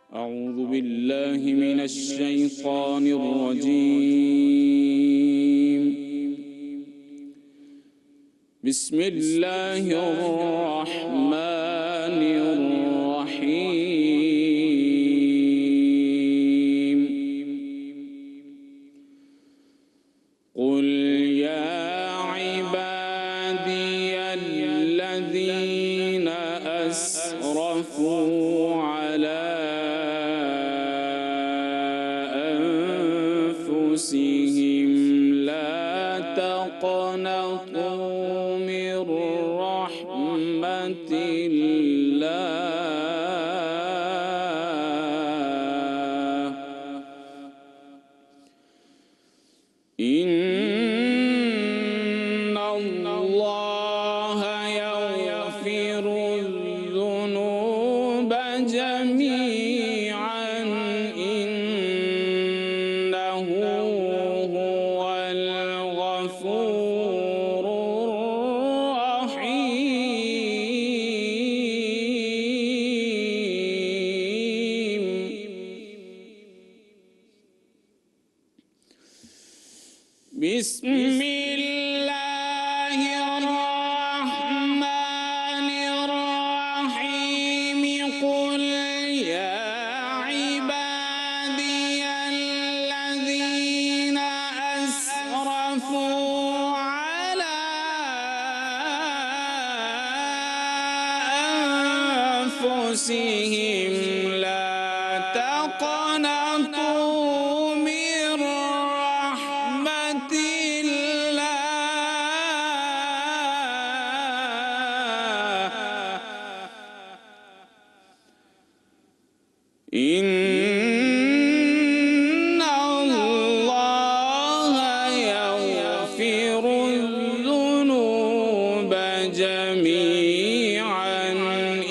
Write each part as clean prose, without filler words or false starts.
أعوذ بالله من الشيطان الرجيم. بسم الله الرحمن الرحيم. قل يا عبادي الذين أسرفوا على أنفسهم لا تقنطوا من رحمة الله إن الله يغفر الذنوب جميعا إنه هو الغفور الرحيم. بسم الله الرحمن الرحيم. قل يا عبادي الذين أسرفوا على أنفسهم لا تقنطوا من رحمة إن الله يغفر الذنوب جميعا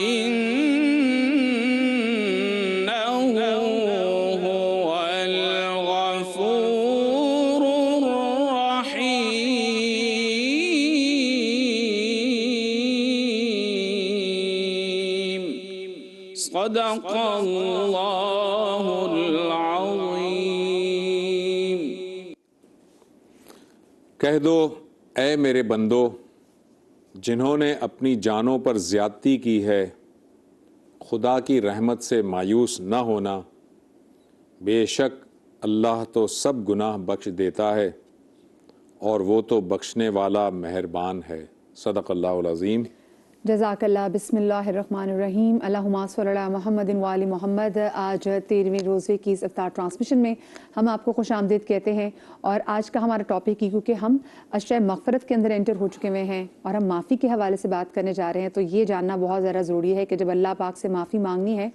إنه هو الغفور الرحيم. صدق اللہ العظیم. کہہ دو اے میرے بندو جنہوں نے اپنی جانوں پر زیادتی کی ہے خدا کی رحمت سے مایوس نہ ہونا، بے شک اللہ تو سب گناہ بخش دیتا ہے اور وہ تو بخشنے والا مہربان ہے. صدق اللہ العظیم. جزاک اللہ. بسم اللہ الرحمن الرحیم. اللہم صلی علی محمد و آل محمد. آج 13ویں روزے کی اس افطار ٹرانسمیشن میں ہم آپ کو خوش آمدید کہتے ہیں، اور آج کا ہمارا ٹاپک ہی کیونکہ ہم اشیاء مغفرت کے اندر انٹر ہو چکے ہوئے ہیں اور ہم معافی کے حوالے سے بات کرنے جا رہے ہیں، تو یہ جاننا بہت زیادہ ضروری ہے کہ جب اللہ پاک سے معافی مانگنی ہے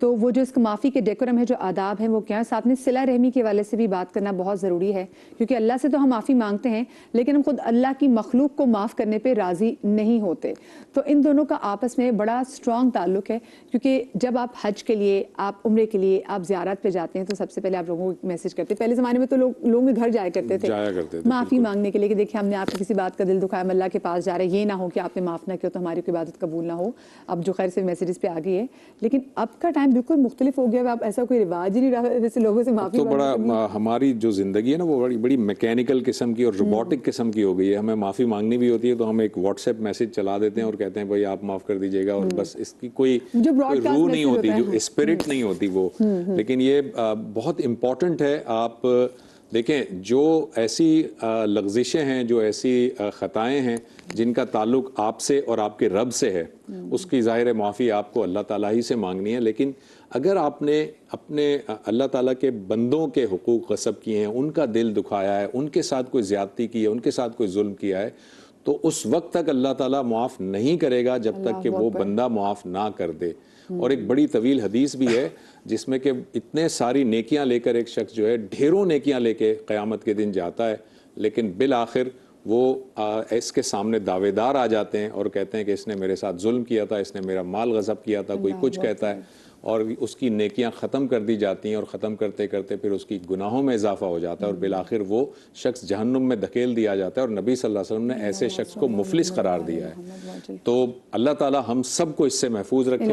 تو وہ جو اس معافی کے ڈیکورم ہے، جو آداب ہیں وہ کیا ہے. ساتھ میں صلہ رحمی کے حوالے سے بھی بات کرنا بہت ضروری ہے، کیونکہ اللہ سے تو ہم معافی مانگتے ہیں لیکن ہم خود اللہ کی مخلوق کو معاف کرنے پہ راضی نہیں ہوتے. تو ان دونوں کا آپس میں بڑا اسٹرانگ تعلق ہے، کیونکہ جب آپ حج کے لیے، آپ عمرے کے لیے، آپ زیارت پہ جاتے ہیں تو سب سے پہلے آپ لوگوں کو میسج کرتے ہیں. پہلے زمانے میں تو لوگوں کے گھر جایا کرتے تھے معافی مانگنے کے لیے کہ دیکھیں ہم نے آپ کی کسی بات کا دل دکھایا، ہم اللہ کے پاس جا رہے ہیں، یہ نہ ہو کہ آپ نے معاف نہ کیا تو ہماری کوئی عبادت قبول نہ ہو. اب جو خیر سے میسیجز پہ آ گئی ہے، لیکن اب کا ٹائم بالکل مختلف ہو گیا. اب ایسا کوئی رواج ہی نہیں رہا ویسے لوگوں سے معافی تو بڑا ہماری جو زندگی ہے نا وہ بڑی میکینیکل قسم کی اور روبوٹک قسم کی ہو گئی ہے. ہمیں معافی مانگنی بھی ہوتی ہے تو ہم ایک واٹس ایپ میسج چلا دیتے ہیں اور کہتے ہیں بھائی آپ معاف کر دیجیے گا، اور بس اس کی کوئی روح نہیں ہوتی، جو اسپرٹ نہیں ہوتی وہ. لیکن یہ بہت امپورٹنٹ ہے. آپ دیکھیں جو ایسی لغزشیں ہیں، جو ایسی خطائیں ہیں جن کا تعلق آپ سے اور آپ کے رب سے ہے، اس کی ظاہر معافی آپ کو اللہ تعالیٰ ہی سے مانگنی ہے. لیکن اگر آپ نے اپنے اللہ تعالیٰ کے بندوں کے حقوق غصب کیے ہیں، ان کا دل دکھایا ہے، ان کے ساتھ کوئی زیادتی کی ہے، ان کے ساتھ کوئی ظلم کیا ہے، تو اس وقت تک اللہ تعالیٰ معاف نہیں کرے گا جب تک کہ وہ بندہ معاف نہ کر دے. اور ایک بڑی طویل حدیث بھی ہے جس میں کہ اتنے ساری نیکیاں لے کر ایک شخص جو ہے ڈھیروں نیکیاں لے کے قیامت کے دن جاتا ہے، لیکن بالآخر وہ اس کے سامنے دعوے دار آ جاتے ہیں اور کہتے ہیں کہ اس نے میرے ساتھ ظلم کیا تھا، اس نے میرا مال غصب کیا تھا. کوئی کچھ کہتا ہے، اور اس کی نیکیاں ختم کر دی جاتی ہیں اور ختم کرتے کرتے پھر اس کی گناہوں میں اضافہ ہو جاتا ہے اور بالآخر وہ شخص جہنم میں دھکیل دیا جاتا ہے، اور نبی صلی اللہ علیہ وسلم نے ایسے شخص کو مفلس قرار دیا ہے۔ تو اللہ تعالی ہم سب کو اس سے محفوظ رکھے،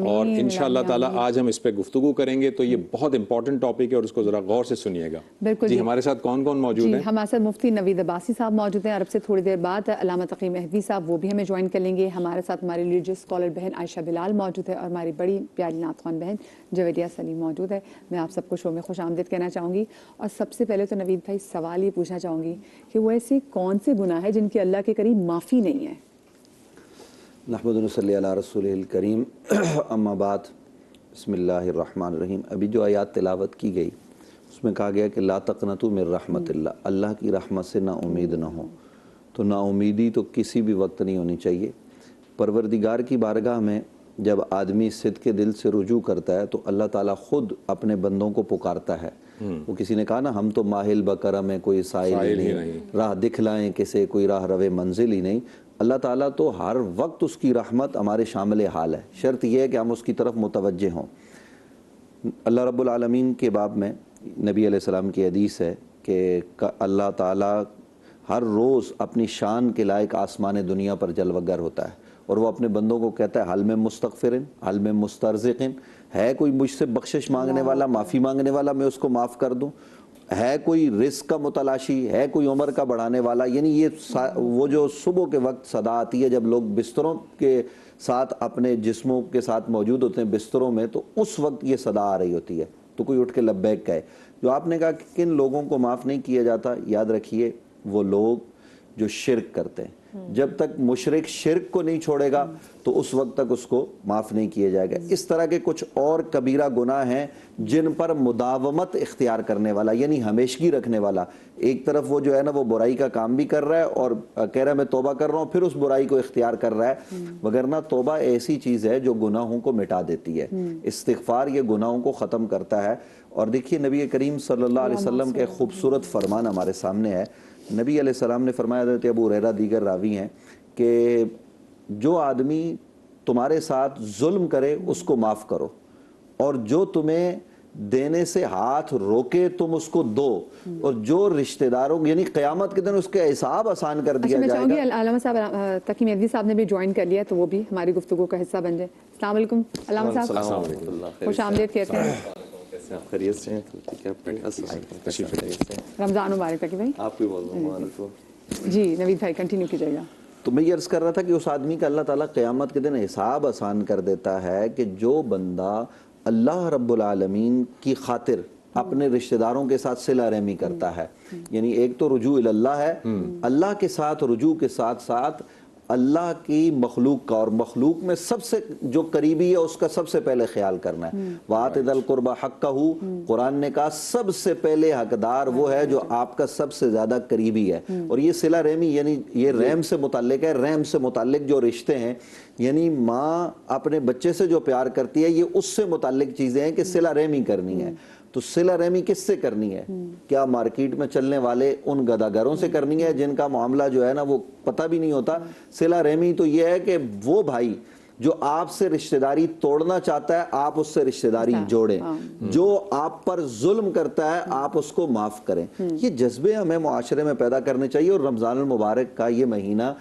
اور انشاءاللہ تعالی آج ہم اس پہ گفتگو کریں گے۔ تو یہ بہت امپورٹنٹ ٹاپک ہے اور اس کو ذرا غور سے سنیے گا۔ بالکل جی، ہمارے ساتھ کون کون موجود ہیں؟ ہمارے ساتھ مفتی نوید عباسی صاحب موجود ہیں، عرب سے تھوڑی دیر بعد علامہ تقی مہدی صاحب وہ بھی ہمیں جوائن کر لیں گے۔ ہمارے ساتھ ہماری ریلیجیس اسکالر بہن عائشہ بلال موجود ہے، اور ہماری بڑی پیاری نعت خوان بہن جویدیہ سلیم موجود ہے۔ میں آپ سب کو شو میں خوش آمدید کہنا چاہوں گی، اور سب سے پہلے تو نوید بھائی سوال یہ پوچھنا چاہوں گی کہ وہ ایسے کون سے گناہ ہیں جن کی اللہ کے قریب معافی نہیں ہے؟ نحمد و نصلی علی رسول الکریم، اما بعد، بسم اللہ الرحمن الرحیم۔ ابھی جو آیات تلاوت کی گئی اس میں کہا گیا کہ لا تقنطوا من رحمت اللہ، اللہ کی رحمت سے نا امید نہ ہو۔ تو نا امیدی تو کسی بھی وقت نہیں ہونی چاہیے۔ پروردگار کی بارگاہ میں جب آدمی صدق کے دل سے رجوع کرتا ہے تو اللہ تعالیٰ خود اپنے بندوں کو پکارتا ہے۔ وہ کسی نے کہا نا، ہم تو ماہل بکرم میں کوئی سائل ہی نہیں، راہ دکھلائیں کسے کوئی راہ روے منزل ہی نہیں۔ اللہ تعالیٰ تو ہر وقت اس کی رحمت ہمارے شامل حال ہے، شرط یہ ہے کہ ہم اس کی طرف متوجہ ہوں۔ اللہ رب العالمین کے باب میں نبی علیہ السلام کی حدیث ہے کہ اللہ تعالیٰ ہر روز اپنی شان کے لائق آسمان دنیا پر جلوہ گر ہوتا ہے، اور وہ اپنے بندوں کو کہتا ہے حل میں مستغفرن، حل میں مسترزقن، ہے کوئی مجھ سے بخشش مانگنے والا، معافی مانگنے والا، میں اس کو معاف کر دوں؟ ہے کوئی رزق کا متلاشی، ہے کوئی عمر کا بڑھانے والا؟ یعنی یہ وہ جو صبح کے وقت صدا آتی ہے جب لوگ بستروں کے ساتھ اپنے جسموں کے ساتھ موجود ہوتے ہیں بستروں میں، تو اس وقت یہ صدا آ رہی ہوتی ہے، تو کوئی اٹھ کے لبیک کہے۔ جو آپ نے کہا کہ کن لوگوں کو معاف نہیں کیا جاتا، یاد رکھیے وہ لوگ جو شرک کرتے ہیں۔ جب تک مشرک شرک کو نہیں چھوڑے گا تو اس وقت تک اس کو معاف نہیں کیا جائے گا۔ اس طرح کے کچھ اور کبیرہ گناہ ہیں جن پر مداومت اختیار کرنے والا، یعنی ہمیشگی رکھنے والا، ایک طرف وہ جو ہے نا وہ برائی کا کام بھی کر رہا ہے اور کہہ رہا ہے میں توبہ کر رہا ہوں، پھر اس برائی کو اختیار کر رہا ہے، وگرنہ توبہ ایسی چیز ہے جو گناہوں کو مٹا دیتی ہے۔ استغفار یہ گناہوں کو ختم کرتا ہے۔ اور دیکھیے نبی کریم صلی اللہ علیہ وسلم کے خوبصورت فرمان ہمارے سامنے ہے۔ نبی علیہ السلام نے فرمایا، حضرت ابو ہریرہ دیگر راوی ہیں، کہ جو آدمی تمہارے ساتھ ظلم کرے اس کو معاف کرو، اور جو تمہیں دینے سے ہاتھ روکے تم اس کو دو، اور جو رشتہ داروں یعنی قیامت کے دن اس کے حساب آسان کر دیا میں جائے چاہوں گی گا۔ علامہ صاحب تقی مہدی صاحب نے بھی جوائن کر لیا، تو وہ بھی ہماری گفتگو کا حصہ بن جائے۔ السلام علیکم علامہ صاحب، خوش آمدید کہتے ہیں۔ خیریت سے ہیں؟ ٹھیک ہے، رمضان مبارک تقی بھائی۔ آپ بھی بول رہا ہوں۔ جی نوید بھائی کنٹینیو کیجیے گا۔ تو میں یہ عرض کر رہا تھا کہ اس آدمی کا اللہ تعالیٰ قیامت کے دن حساب آسان کر دیتا ہے کہ جو بندہ اللہ رب العالمین کی خاطر اپنے رشتہ داروں کے ساتھ صلہ رحمی کرتا ہے، یعنی ایک تو رجوع اللہ ہے، اللہ کے ساتھ رجوع کے ساتھ ساتھ اللہ کی مخلوق کا، اور مخلوق میں سب سے جو قریبی ہے اس کا سب سے پہلے خیال کرنا ہے۔ وَآتِ ذَا الْقُرْبَى حَقَّهُ، قرآن نے کہا سب سے پہلے حقدار وہ ہے جو آپ کا سب سے زیادہ قریبی ہے۔ اور یہ صلہ رحمی یعنی یہ رحم سے متعلق ہے، رحم سے متعلق جو رشتے ہیں، یعنی ماں اپنے بچے سے جو پیار کرتی ہے یہ اس سے متعلق چیزیں ہیں کہ صلہ رحمی کرنی ہے۔ تو صلہ رحمی کس سے کرنی ہے؟ کیا مارکیٹ میں چلنے والے ان گداگروں سے کرنی ہے جن کا معاملہ جو ہے نا وہ پتہ بھی نہیں ہوتا؟ صلہ رحمی تو یہ ہے کہ وہ بھائی جو آپ سے رشتہ داری توڑنا چاہتا ہے آپ اس سے رشتہ داری جوڑیں، جو آپ پر ظلم کرتا ہے آپ اس کو معاف کریں۔ یہ جذبے ہمیں معاشرے میں پیدا کرنے چاہیے، اور رمضان المبارک کا یہ مہینہ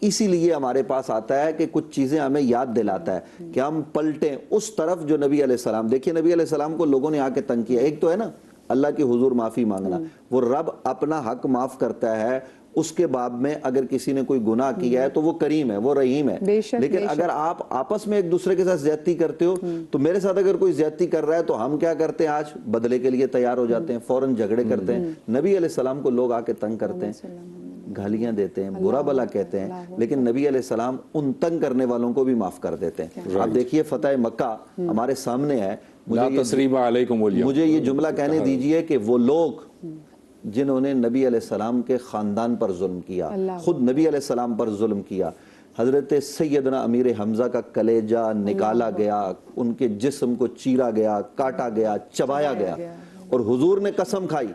اسی لیے ہمارے پاس آتا ہے کہ کچھ چیزیں ہمیں یاد دلاتا ہے کہ ہم پلٹیں اس طرف جو نبی علیہ السلام۔ دیکھیے نبی علیہ السلام کو لوگوں نے آ کے تنگ کیا، ایک تو ہے نا اللہ کی حضور معافی مانگنا، وہ رب اپنا حق معاف کرتا ہے۔ اس کے باب میں اگر کسی نے کوئی گناہ کیا ہے تو وہ کریم ہے، وہ رحیم ہے، لیکن اگر آپ آپس میں ایک دوسرے کے ساتھ زیادتی کرتے ہو تو میرے ساتھ اگر کوئی زیادتی کر رہا ہے تو ہم کیا کرتے ہیں؟ آج بدلے کے لیے تیار ہو جاتے ہیں، فوراً جھگڑے کرتے ہیں۔ نبی علیہ السلام کو لوگ آ کے تنگ کرتے ہیں، گالیاں دیتے ہیں، برا بلا کہتے ہیں، لیکن نبی علیہ السلام ان تنگ کرنے والوں کو بھی معاف کر دیتے ہیں۔ آپ دیکھیے فتح مکہ ہمارے سامنے ہے، لا تثریب علیکم اليوم، مجھے یہ جملہ کہنے دیجئے کہ وہ لوگ جنہوں نے نبی علیہ السلام کے خاندان پر ظلم کیا، خود نبی علیہ السلام پر ظلم کیا، حضرت سیدنا امیر حمزہ کا کلیجہ نکالا گیا، ان کے جسم کو چیرا گیا، کاٹا گیا، چبایا گیا، اور حضور نے قسم کھائی،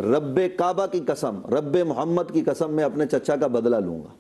رب کعبہ کی قسم، رب محمد کی قسم، میں اپنے چچا کا بدلہ لوں گا۔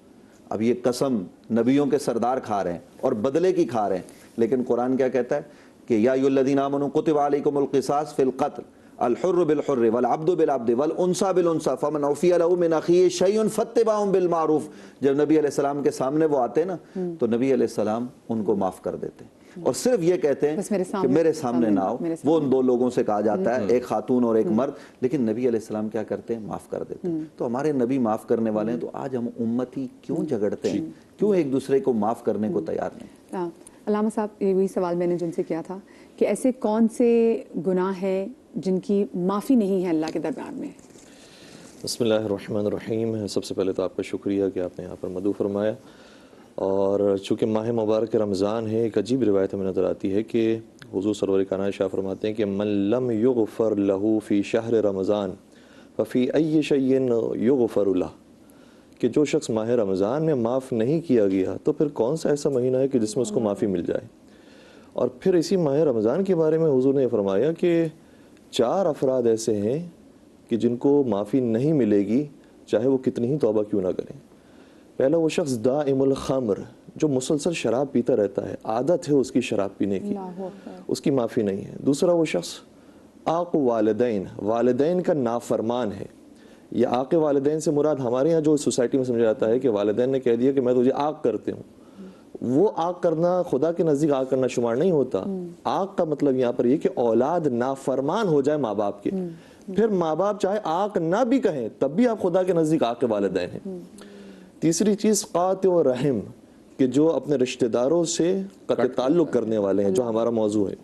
اب یہ قسم نبیوں کے سردار کھا رہے ہیں اور بدلے کی کھا رہے ہیں، لیکن قرآن کیا کہتا ہے کہ یا ایھا آمنوا کتب علیکم القصاص فی القتل الحر بالحر والعبد بالعبد والانثى بالانثى فمن عفی له من اخیہ شیء فاتباع بالمعروف. جب نبی علیہ السلام کے سامنے وہ آتے نا تو نبی علیہ السلام ان کو معاف کر دیتے ہیں اور صرف یہ کہتے ہیں کہ میرے سامنے نہ آؤ. وہ ان دو لوگوں سے کہا جاتا ہے, ایک خاتون اور ایک مرد, لیکن نبی علیہ السلام کیا کرتے ہیں؟ معاف کر دیتے ہیں. تو ہمارے نبی معاف کرنے والے ہیں, تو آج ہم امتی کیوں جھگڑتے ہیں, کیوں ایک دوسرے کو معاف کرنے کو تیار نہیں؟ علامہ صاحب یہ وہی سوال میں نے جن سے کیا تھا کہ ایسے کون سے گناہ ہیں جن کی معافی نہیں ہے اللہ کے دربار میں؟ بسم اللہ الرحمن الرحیم. سب سے پہلے تو آپ کا شکریہ کہ آپ نے یہاں پر مدعو فرمایا. اور چونکہ ماہ مبارک رمضان ہے, ایک عجیب روایت ہمیں نظر آتی ہے کہ حضور سرور کائنات شاہ فرماتے ہیں کہ من لم یغفر له فی شہر رمضان ففی ای شیء یغفر له, کہ جو شخص ماہ رمضان میں معاف نہیں کیا گیا تو پھر کون سا ایسا مہینہ ہے کہ جس میں اس کو معافی مل جائے. اور پھر اسی ماہ رمضان کے بارے میں حضور نے فرمایا کہ 4 افراد ایسے ہیں کہ جن کو معافی نہیں ملے گی چاہے وہ کتنی ہی توبہ کیوں نہ کریں. پہلا وہ شخص دائم الخمر, جو مسلسل شراب پیتا رہتا ہے, عادت ہے اس کی شراب پینے کی, اس کی معافی نہیں ہے. دوسرا وہ شخص عاق والدین, والدین کا نافرمان ہے. یہ عاق والدین سے مراد ہمارے یہاں جو سوسائٹی میں سمجھا جاتا ہے کہ والدین نے کہہ دیا کہ میں تجھے عاق کرتے ہوں, وہ عاق کرنا خدا کے نزدیک عاق کرنا شمار نہیں ہوتا. عاق کا مطلب یہاں پر یہ کہ اولاد نافرمان ہو جائے ماں باپ کے, پھر ماں باپ چاہے عاق نہ بھی کہیں تب بھی آپ خدا کے نزدیک عاق والدین ہیں. تیسری چیز قاطع و رحم, کہ جو اپنے رشتہ داروں سے قطع تعلق کرنے والے ہیں, جو ہمارا موضوع ہے.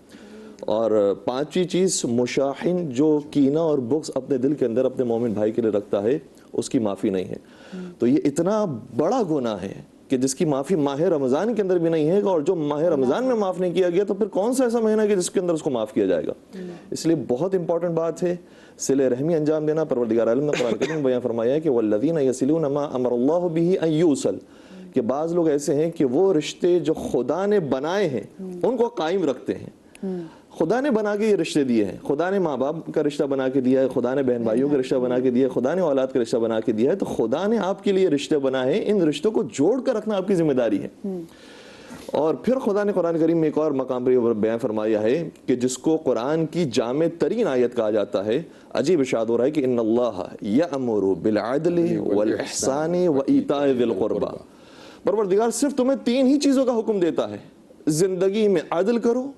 اور 5ویں چیز مشاحن, جو کینہ اور بغض اپنے دل کے اندر اپنے مومن بھائی کے لیے رکھتا ہے, اس کی معافی نہیں ہے. تو یہ اتنا بڑا گناہ ہے کہ جس کی معافی ماہ رمضان کے اندر بھی نہیں ہے, اور جو ماہ رمضان میں معاف نہیں کیا گیا تو پھر کون سا ایسا مہینہ ہے کہ جس کے اندر اس کو معاف کیا جائے گا. اس لیے بہت امپورٹنٹ بات ہے صلہ رحمی انجام دینا. پروردگار عالم نے قرآن کریم میں بیان فرمایا ہے کہ والذین یصلون ما امر اللہ بہ ان یوصل, کہ بعض لوگ ایسے ہیں کہ وہ رشتے جو خدا نے بنائے ہیں ان کو قائم رکھتے ہیں. خدا نے بنا کے یہ رشتے دیے ہیں, خدا نے ماں باپ کا رشتہ بنا کے دیا ہے, خدا نے بہن بھائیوں کا رشتہ بنا کے دیا ہے, خدا نے اولاد کا رشتہ بنا کے دیا ہے, تو خدا نے آپ کے لیے رشتے بنائے ہیں, ان رشتوں کو جوڑ کر رکھنا آپ کی ذمہ داری ہے. اور پھر خدا نے قرآن کریم میں ایک اور مقام پر بیان فرمایا ہے کہ جس کو قرآن کی جامع ترین آیت کہا جاتا ہے, عجیب ارشاد ہو رہا ہے کہ ان اللہ یأمر بالعدل والاحسان وایتاء ذی القربى. پروردگار صرف تمہیں 3 ہی چیزوں کا حکم دیتا ہے, زندگی میں عدل کرو,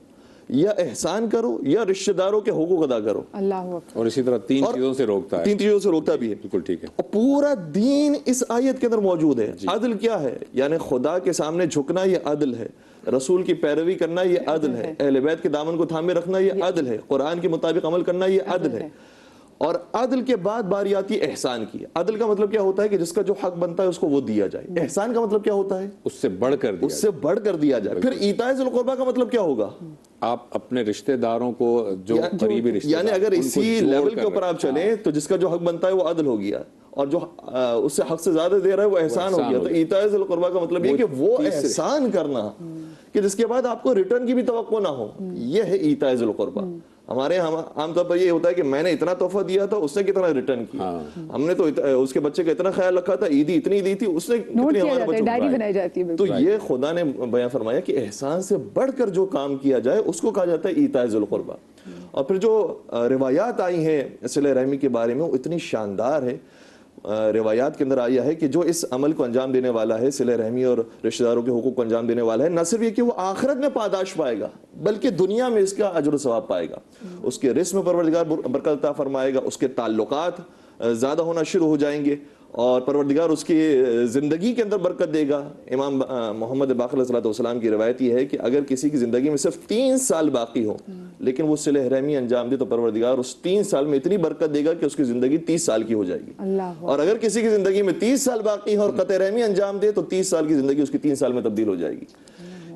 یا احسان کرو, یا رشتہ داروں کے حقوق ادا کرو. اللہ اکبر. اور اسی طرح 3 چیزوں سے روکتا ہے, 3 چیزوں سے روکتا بھی ہے. بالکل ٹھیک ہے. اور پورا دین اس آیت کے اندر موجود ہے. عدل کیا ہے؟ یعنی خدا کے سامنے جھکنا یہ عدل ہے, رسول کی پیروی کرنا یہ عدل ہے, اہل بیت کے دامن کو تھامے رکھنا یہ عدل ہے, قرآن کے مطابق عمل کرنا یہ عدل ہے. اور عدل کے بعد باری آتی ہے احسان کی. عدل کا مطلب کیا ہوتا ہے کہ جس کا جو حق بنتا ہے اس کو وہ دیا جائے. احسان کا مطلب کیا ہوتا ہے؟ اس سے بڑھ کر دیا جائے. پھر ایتاء ذی القربیٰ کا مطلب کیا ہوگا؟ آپ اپنے رشتہ داروں کو, جو قریبی رشتہ دار, یعنی اگر اسی لیول کے اوپر آپ چلیں تو جس کا جو حق بنتا ہے وہ عدل ہو گیا, اور جو اس سے حق سے زیادہ دے رہا ہے وہ احسان ہو گیا. تو ایتاء ذی القربیٰ کا مطلب یہ کہ وہ احسان کرنا کہ جس کے بعد آپ کو ریٹرن کی بھی توقع نہ ہو, یہ ہے ایتاء ذی القربیٰ. ہمارے عام طور پر یہ ہوتا ہے کہ میں نے اتنا تحفہ دیا تھا, اس نے کتنا ریٹرن کیا, ہم نے تو اس کے بچے کا اتنا خیال رکھا تھا, عیدی اتنی دی تھی, اس نے کتنی ہمارے بچوں کو ڈائری بنائی جاتی ہے. تو یہ خدا نے بیان فرمایا کہ احسان سے بڑھ کر جو کام کیا جائے اس کو کہا جاتا ہے ایتاء ذی القربیٰ. اور پھر جو روایات آئی ہیں صلہ رحمی کے بارے میں وہ اتنی شاندار ہے. روایات کے اندر آیا ہے کہ جو اس عمل کو انجام دینے والا ہے, صلہ رحمی اور رشتہ داروں کے حقوق کو انجام دینے والا ہے, نہ صرف یہ کہ وہ آخرت میں پاداش پائے گا بلکہ دنیا میں اس کا اجر و ثواب پائے گا. اس کے رزق میں پروردگار برکت عطا فرمائے گا, اس کے تعلقات زیادہ ہونا شروع ہو جائیں گے, اور پروردگار اس کی زندگی کے اندر برکت دے گا. امام محمد باقر علیہ السلام کی روایت یہ ہے کہ اگر کسی کی زندگی میں صرف 3 سال باقی ہو لیکن وہ صلہ رحمی انجام دے تو پروردگار اس 3 سال میں اتنی برکت دے گا کہ اس کی زندگی 30 سال کی ہو جائے گی. اور اگر کسی کی زندگی میں 30 سال باقی ہے اور قطع رحمی انجام دے تو 30 سال کی زندگی اس کی 3 سال میں تبدیل ہو جائے گی.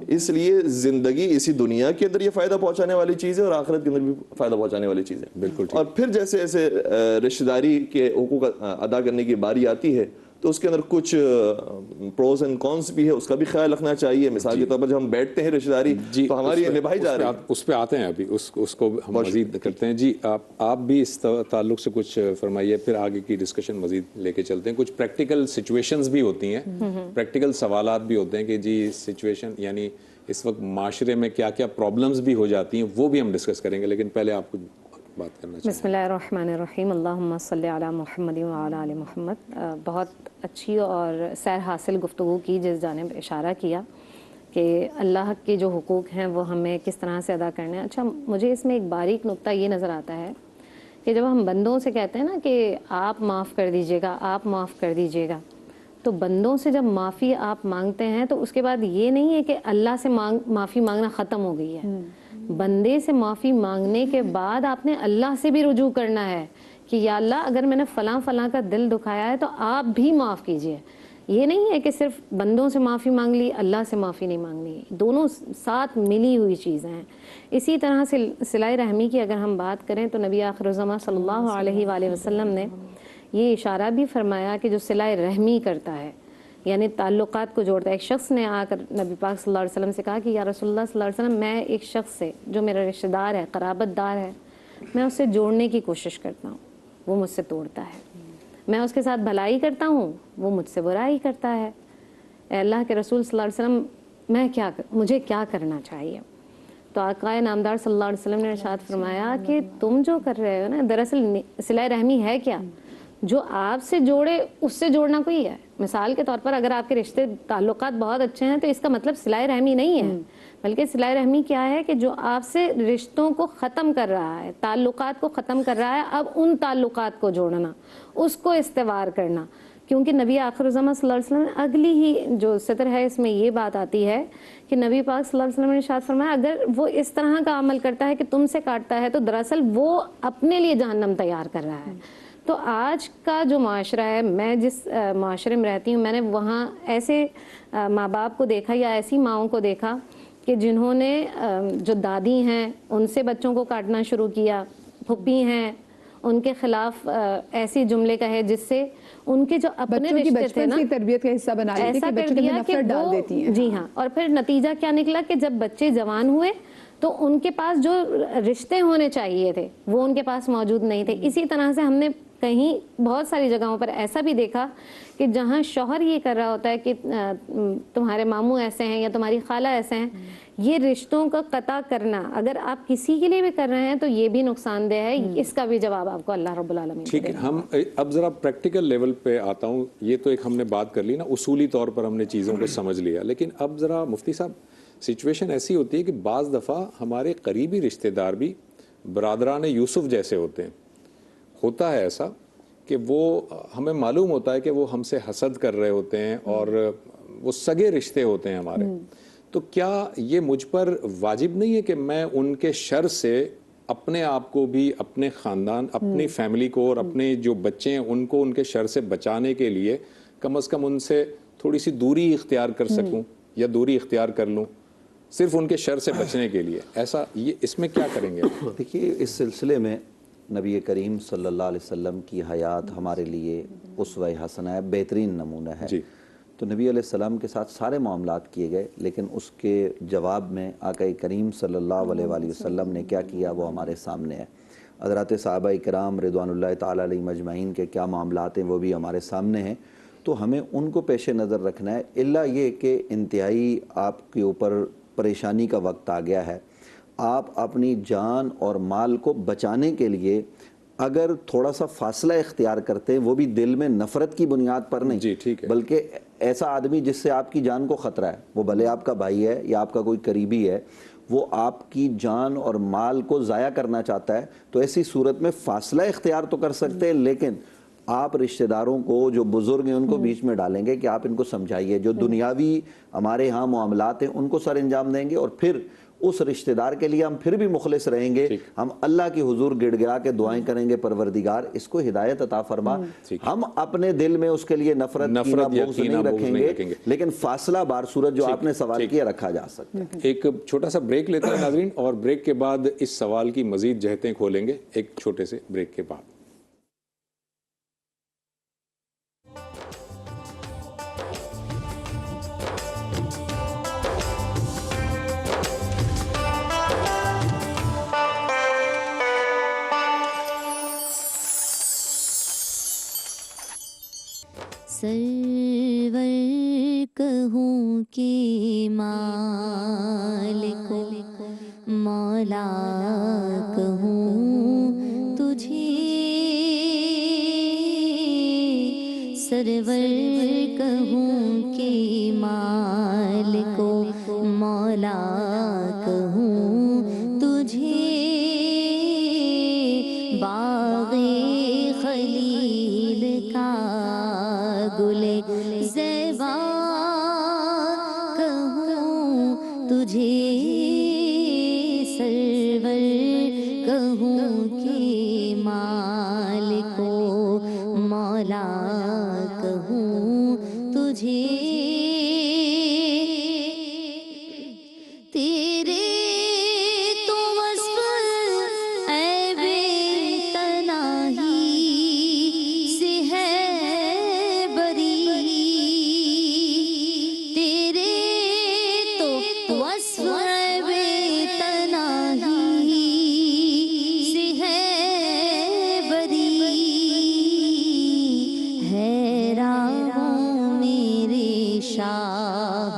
اس لیے زندگی اسی دنیا کے اندر یہ فائدہ پہنچانے والی چیز ہے اور آخرت کے اندر بھی فائدہ پہنچانے والی چیز ہے. بالکل. اور پھر جیسے جیسے رشتہ داری کے حقوق ادا کرنے کی باری آتی ہے تو اس کے اندر کچھ پروز اینڈ کونس بھی ہے, اس کا بھی خیال رکھنا چاہیے. مثال کے طور پر جب ہم بیٹھتے ہیں رشتہ داری تو ہماری نبھائی جا رہی ہے, اس پہ آتے ہیں ابھی, اس کو ہم مزید کرتے ہیں. جی آپ بھی اس تعلق سے کچھ فرمائیے, پھر آگے کی ڈسکشن مزید لے کے چلتے ہیں. کچھ پریکٹیکل سچویشنز بھی ہوتی ہیں, پریکٹیکل سوالات بھی ہوتے ہیں کہ جی سچویشن, یعنی اس وقت معاشرے میں کیا کیا پرابلمز بھی ہو جاتی ہیں وہ بھی ہم ڈسکس کریں گے، لیکن پہلے آپ کچھ بات کرنا چاہیں۔ بسم اللہ الرحمن الرحیم، اللہم صلی علی محمد وعلی آل محمد۔ بہت اچھی اور سیر حاصل گفتگو کی، جس جانب اشارہ کیا کہ اللہ کے جو حقوق ہیں وہ ہمیں کس طرح سے ادا کرنے ہیں۔ اچھا، مجھے اس میں ایک باریک نقطہ یہ نظر آتا ہے کہ جب ہم بندوں سے کہتے ہیں نا کہ آپ معاف کر دیجیے گا، آپ معاف کر دیجیے گا، تو بندوں سے جب معافی آپ مانگتے ہیں تو اس کے بعد یہ نہیں ہے کہ اللہ سے معافی مانگنا ختم ہو گئی ہے۔ بندے سے معافی مانگنے کے بعد آپ نے اللہ سے بھی رجوع کرنا ہے کہ یا اللہ اگر میں نے فلاں فلاں کا دل دکھایا ہے تو آپ بھی معاف کیجئے۔ یہ نہیں ہے کہ صرف بندوں سے معافی مانگ لی، اللہ سے معافی نہیں مانگنی، دونوں ساتھ ملی ہوئی چیزیں ہیں۔ اسی طرح سے صلہ رحمی کی اگر ہم بات کریں تو نبی آخر الزماں صلی اللہ علیہ وآلہ وسلم نے یہ اشارہ بھی فرمایا کہ جو صلہ رحمی کرتا ہے، یعنی تعلقات کو جوڑتا ہے۔ ایک شخص نے آ کر نبی پاک صلی اللہ علیہ وسلم سے کہا کہ یا رسول اللہ صلی اللہ علیہ وسلم، میں ایک شخص سے جو میرا رشتہ دار ہے، قرابت دار ہے، میں اس سے جوڑنے کی کوشش کرتا ہوں، وہ مجھ سے توڑتا ہے۔ میں اس کے ساتھ بھلائی کرتا ہوں، وہ مجھ سے برائی کرتا ہے۔ اے اللہ کے رسول صلی اللہ علیہ وسلم، مجھے کیا کرنا چاہیے؟ تو آقا نامدار صلی اللہ علیہ وسلم نے ارشاد فرمایا کہ تم جو کر رہے ہو نا، دراصل صلہ رحمی ہے کیا؟ جو آپ سے جوڑے اس سے جوڑنا کوئی ہے۔ مثال کے طور پر اگر آپ کے رشتے تعلقات بہت اچھے ہیں تو اس کا مطلب صلہ رحمی نہیں ہے، بلکہ صلہ رحمی کیا ہے کہ جو آپ سے رشتوں کو ختم کر رہا ہے، تعلقات کو ختم کر رہا ہے، اب ان تعلقات کو جوڑنا، اس کو استوار کرنا۔ کیونکہ نبی آخر الزماں صلی اللہ علیہ وسلم نے اگلی ہی جو سطر ہے اس میں یہ بات آتی ہے کہ نبی پاک صلی اللہ علیہ وسلم نے ارشاد فرمایا اگر وہ اس طرح کا عمل کرتا ہے کہ تم سے کاٹتا ہے تو دراصل وہ اپنے لیے جہنم تیار کر رہا ہے۔ تو آج کا جو معاشرہ ہے، میں جس معاشرے میں رہتی ہوں، میں نے وہاں ایسے ماں باپ کو دیکھا یا ایسی ماؤں کو دیکھا کہ جنہوں نے جو دادی ہیں ان سے بچوں کو کاٹنا شروع کیا، پھپھی ہیں ان کے خلاف ایسی جملے کہے جس سے ان کے جو اپنے رشتے تھے نا، تربیت کا حصہ بنا لیتی ایسا کر دیا کہ ڈال دیتی ہیں۔ جی ہاں، اور پھر نتیجہ کیا نکلا کہ جب بچے جوان ہوئے تو ان کے پاس جو رشتے ہونے چاہیے تھے وہ ان کے پاس موجود نہیں تھے۔ اسی طرح سے ہم نے کہیں بہت ساری جگہوں پر ایسا بھی دیکھا کہ جہاں شوہر یہ کر رہا ہوتا ہے کہ تمہارے ماموں ایسے ہیں یا تمہاری خالہ ایسے ہیں، یہ رشتوں کا قطع کرنا اگر آپ کسی کے لیے بھی کر رہے ہیں تو یہ بھی نقصان دہ ہے، اس کا بھی جواب آپ کو اللہ رب العالمین ٹھیک ہے۔ ہم اب ذرا پریکٹیکل لیول پہ آتا ہوں۔ یہ تو ایک ہم نے بات کر لی نا، اصولی طور پر ہم نے چیزوں کو سمجھ لیا، لیکن اب ذرا مفتی صاحب سچویشن ایسی ہوتی ہے کہ بعض دفعہ ہمارے قریبی رشتہ دار بھی برادران یوسف جیسے ہوتے ہیں۔ ہوتا ہے ایسا کہ وہ ہمیں معلوم ہوتا ہے کہ وہ ہم سے حسد کر رہے ہوتے ہیں اور وہ سگے رشتے ہوتے ہیں ہمارے، تو کیا یہ مجھ پر واجب نہیں ہے کہ میں ان کے شر سے اپنے آپ کو بھی، اپنے خاندان، اپنی فیملی کو اور اپنے جو بچے ہیں ان کو ان کے شر سے بچانے کے لیے کم از کم ان سے تھوڑی سی دوری اختیار کر سکوں یا دوری اختیار کر لوں صرف ان کے شر سے بچنے کے لیے؟ ایسا یہ اس میں کیا کریں گے؟ دیکھیے، اس سلسلے میں نبی کریم صلی اللہ علیہ وسلم کی حیات ہمارے لیے اسوہ حسنہ ہے، بہترین نمونہ ہے۔ جی۔ تو نبی علیہ السلام کے ساتھ سارے معاملات کیے گئے، لیکن اس کے جواب میں آقا کریم صلی اللہ علیہ وآلہ وسلم نے کیا کیا وہ ہمارے سامنے ہے۔ حضرات صحابہ کرام رضوان اللہ تعالیٰ علیہ مجمعین کے کیا معاملات ہیں وہ بھی ہمارے سامنے ہیں، تو ہمیں ان کو پیش نظر رکھنا ہے۔ الا یہ کہ انتہائی آپ کے اوپر پریشانی کا وقت آ گیا ہے، آپ اپنی جان اور مال کو بچانے کے لیے اگر تھوڑا سا فاصلہ اختیار کرتے ہیں، وہ بھی دل میں نفرت کی بنیاد پر نہیں، جی ٹھیک ہے، بلکہ ایسا آدمی جس سے آپ کی جان کو خطرہ ہے، وہ بھلے آپ کا بھائی ہے یا آپ کا کوئی قریبی ہے، وہ آپ کی جان اور مال کو ضائع کرنا چاہتا ہے، تو ایسی صورت میں فاصلہ اختیار تو کر سکتے ہیں، لیکن آپ رشتہ داروں کو جو بزرگ ہیں ان کو بیچ میں ڈالیں گے کہ آپ ان کو سمجھائیے، جو دنیاوی ہمارے ہاں معاملات ہیں ان کو سر انجام دیں گے، اور پھر اس رشتہ دار کے لیے ہم پھر بھی مخلص رہیں گے، ہم اللہ کی حضور گڑ گڑا کے دعائیں کریں گے، پروردگار اس کو ہدایت عطا فرما۔ ہم اپنے دل میں اس کے لیے نفرت بغض نہیں رکھیں گے، لیکن فاصلہ بار صورت جو آپ نے سوال کیا رکھا جا سکتا ہے۔ ایک چھوٹا سا بریک لیتے ہیں ناظرین، اور بریک کے بعد اس سوال کی مزید جہتیں کھولیں گے ایک چھوٹے سے بریک کے بعد۔ سرور کہوں کہ ماں گلے زیبا کہوں تجھے سرور کہوں کہ مالک و مولا کہوں تجھے تیرے تو وصف عیب تنہی سے ہے بری تیرے تو وصف عیب تنہی سے ہے بری حیران ہوں میرے شاہ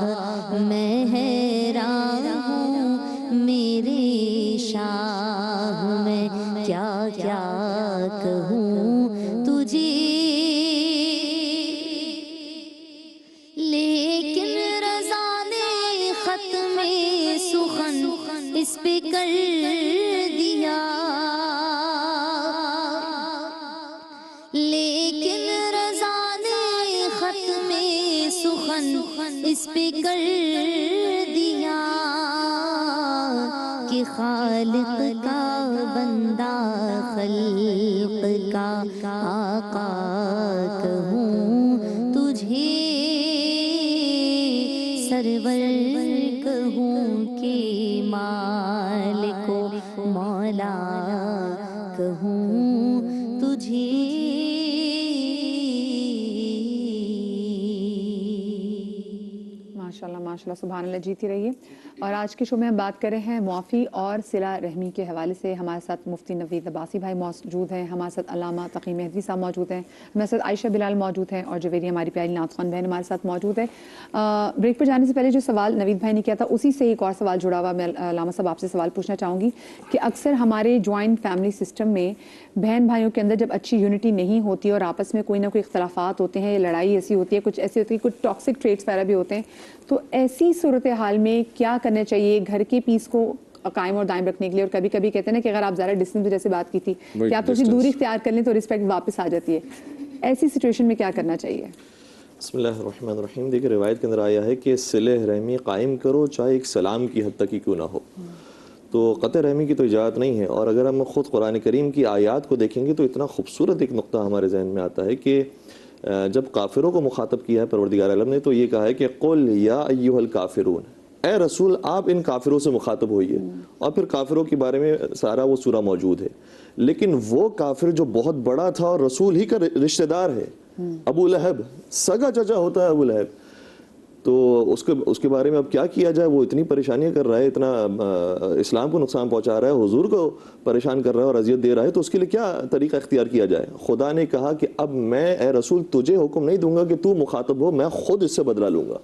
میں حیران ہوں میرے شاہ میں کیا کیا کہوں تجھے لیکن رضا نے ختم سخن اس پہ کر دیا لیکن رضا نے ختم سخن اس پہ کر دیا کہ خالق کا بندہ خلق کا آقا کہوں تجھے سرور کہوں کہ مالک و مولا کہوں تجھے ماشاءاللہ ماشاءاللہ سبحان اللہ جیتی رہیے. اور آج کے شو میں ہم بات کر رہے ہیں معافی اور صلہ رحمی کے حوالے سے. ہمارے ساتھ مفتی نوید عباسی بھائی موجود ہیں, ہمارے ساتھ علامہ تقی مہدوی صاحب موجود ہیں, ہمارے ساتھ عائشہ بلال موجود ہیں, اور جویری ہماری پیاری نعت خوان بہن ہمارے ساتھ موجود ہے. بریک پر جانے سے پہلے جو سوال نوید بھائی نے کیا تھا اسی سے ایک اور سوال جڑا ہوا. میں علامہ صاحب آپ سے سوال پوچھنا چاہوں گی کہ اکثر ہمارے جوائنٹ فیملی سسٹم میں بہن بھائیوں کے اندر جب اچھی یونٹی نہیں ہوتی اور آپس میں کوئی نہ کوئی اختلافات ہوتے ہیں, لڑائی ایسی ہوتی ہے, کچھ ایسی ہوتی ہے, کچھ ٹاکسک ٹریٹس وغیرہ بھی ہوتے ہیں, تو ایسی صورتحال میں کیا کرنا چاہیے گھر کے پیس کو قائم اور دائم رکھنے کے لیے؟ اور کبھی کبھی کہتے ہیں نا کہ اگر آپ زیادہ ڈسٹینس جیسے بات کی تھی کہ آپ تھوڑی دوری اختیار کر لیں تو رسپیکٹ واپس آ جاتی ہے, ایسی سچویشن میں کیا کرنا چاہیے؟ بسم اللہ الرحمن الرحیم. دیکھیں روایت کے اندر آیا ہے کہ صلہ رحمی قائم کرو چاہے ایک سلام کی حد تک ہی کیوں نہ ہو. تو قطع رحمی کی تو اجازت نہیں ہے. اور اگر ہم خود قرآن کریم کی آیات کو دیکھیں گے تو اتنا خوبصورت ایک نقطہ ہمارے ذہن میں آتا ہے کہ جب کافروں کو مخاطب کیا ہے پروردگار عالم نے تو یہ کہا ہے کہ قل یا ایھا الکافرون, اے رسول آپ ان کافروں سے مخاطب ہوئیے. اور پھر کافروں کے بارے میں سارا وہ سورہ موجود ہے. لیکن وہ کافر جو بہت بڑا تھا اور رسول ہی کا رشتہ دار ہے, ابو لہب, سگا چچا ہوتا ہے ابو لہب, تو اس کے بارے میں اب کیا کیا جائے؟ وہ اتنی پریشانیاں کر رہا ہے, اتنا اسلام کو نقصان پہنچا رہا ہے, حضور کو پریشان کر رہا ہے اور اذیت دے رہا ہے, تو اس کے لیے کیا طریقہ اختیار کیا جائے؟ خدا نے کہا کہ اب میں اے رسول تجھے حکم نہیں دوں گا کہ تو مخاطب ہو, میں خود اس سے بدلہ لوں گا.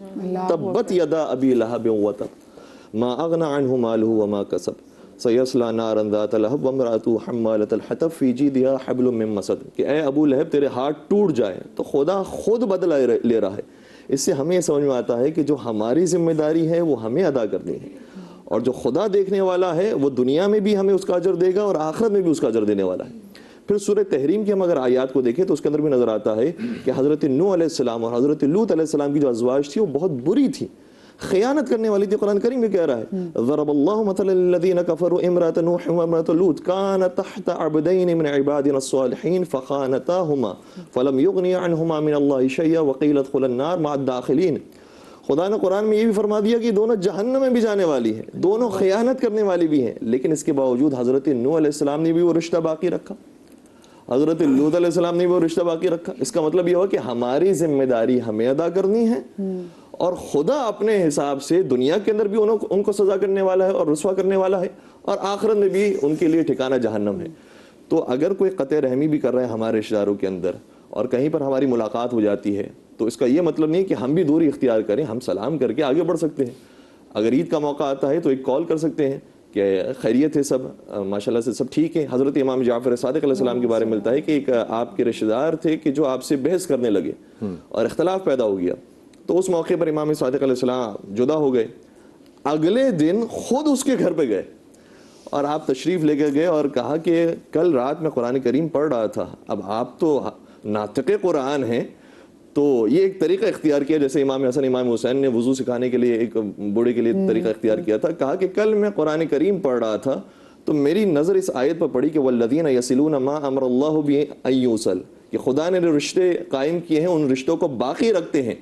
تبت یدا ابی لہب وتب ما اغنى عنه ماله وما كسب سيصلى نارا ذات لهب وامرأته حمالة الحطب في جيدها حبل من مسد. کہ اے ابو لہب تیرے ہاتھ ٹوٹ جائیں, تو خدا خود بدلہ لے رہا ہے. اس سے ہمیں سمجھ میں آتا ہے کہ جو ہماری ذمہ داری ہے وہ ہمیں ادا کرنی ہے, اور جو خدا دیکھنے والا ہے وہ دنیا میں بھی ہمیں اس کا اجر دے گا اور آخرت میں بھی اس کا اجر دینے والا ہے. پھر سورہ تحریم کی ہم اگر آیات کو دیکھیں تو اس کے اندر بھی نظر آتا ہے کہ حضرت نوح علیہ السلام اور حضرت لوط علیہ السلام کی جو ازواج تھی وہ بہت بری تھی, خیانت کرنے والی تھی. قرآن کریم میں کہہ رہا ہے ضرب اللہ مثلا للذین کفروا امرأة نوح وامرأة لوط كانتا تحت عبدین من عبادنا الصالحین فخانتاہما فلم یغنی عنہما من اللہ شیئا وقیل ادخلا النار مع الداخلین. خدا نے قرآن میں یہ بھی فرما دیا کہ دونوں جہنم میں بھی جانے والی ہیں, دونوں خیانت کرنے والی بھی ہیں, لیکن اس کے باوجود حضرت نوح علیہ السلام نے بھی وہ رشتہ باقی رکھا, حضرت لوط علیہ السلام نے بھی وہ رشتہ باقی رکھا. اس کا مطلب یہ ہوا کہ ہماری ذمہ داری ہمیں ادا کرنی ہے, اور خدا اپنے حساب سے دنیا کے اندر بھی ان کو سزا کرنے والا ہے اور رسوا کرنے والا ہے, اور آخرت میں بھی ان کے لیے ٹھکانہ جہنم ہے. تو اگر کوئی قطع رحمی بھی کر رہا ہے ہمارے رشتہ داروں کے اندر اور کہیں پر ہماری ملاقات ہو جاتی ہے, تو اس کا یہ مطلب نہیں کہ ہم بھی دوری اختیار کریں, ہم سلام کر کے آگے بڑھ سکتے ہیں. اگر عید کا موقع آتا ہے تو ایک کال کر سکتے ہیں کہ خیریت ہے سب, ماشاءاللہ سے سب ٹھیک ہے. حضرت امام جعفر صادق علیہ السلام کے بارے میں ملتا ہے کہ ایک آپ کے رشتہ دار تھے کہ جو آپ سے بحث کرنے لگے اور اختلاف پیدا ہو گیا, تو اس موقع پر امام صادق علیہ السلام جدا ہو گئے. اگلے دن خود اس کے گھر پہ گئے اور آپ تشریف لے کے گئے اور کہا کہ کل رات میں قرآن کریم پڑھ رہا تھا, اب آپ تو ناطق قرآن ہیں, تو یہ ایک طریقہ اختیار کیا، جیسے امام حسن امام حسین نے وضو سکھانے کے لیے ایک بوڑھے کے لیے طریقہ اختیار کیا تھا. کہا کہ کل میں قرآن کریم پڑھ رہا تھا تو میری نظر اس آیت پر پڑی کہ والذین یصلون ما امر اللہ بہ ان یوصل، کہ خدا نے جو رشتے قائم کیے ہیں ان رشتوں کو باقی رکھتے ہیں.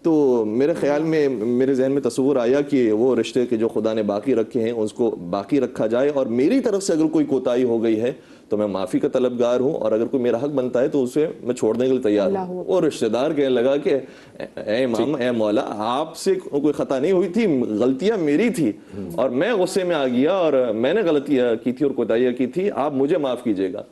تو میرے خیال میں میرے ذہن میں تصور آیا کہ وہ رشتے کے جو خدا نے باقی رکھے ہیں اس کو باقی رکھا جائے، اور میری طرف سے اگر کوئی کوتاہی ہو گئی ہے تو میں معافی کا طلبگار ہوں، اور اگر کوئی میرا حق بنتا ہے تو اسے میں چھوڑنے کے لیے تیار ہوں. اور رشتہ دار کہنے لگا کہ اے امام، اے مولا، آپ سے کوئی خطا نہیں ہوئی تھی، غلطیاں میری تھی اور میں غصے میں آ گیا اور میں نے غلطیاں کی تھی اور کوتاہیاں کی تھی، آپ مجھے معاف کیجیے گا.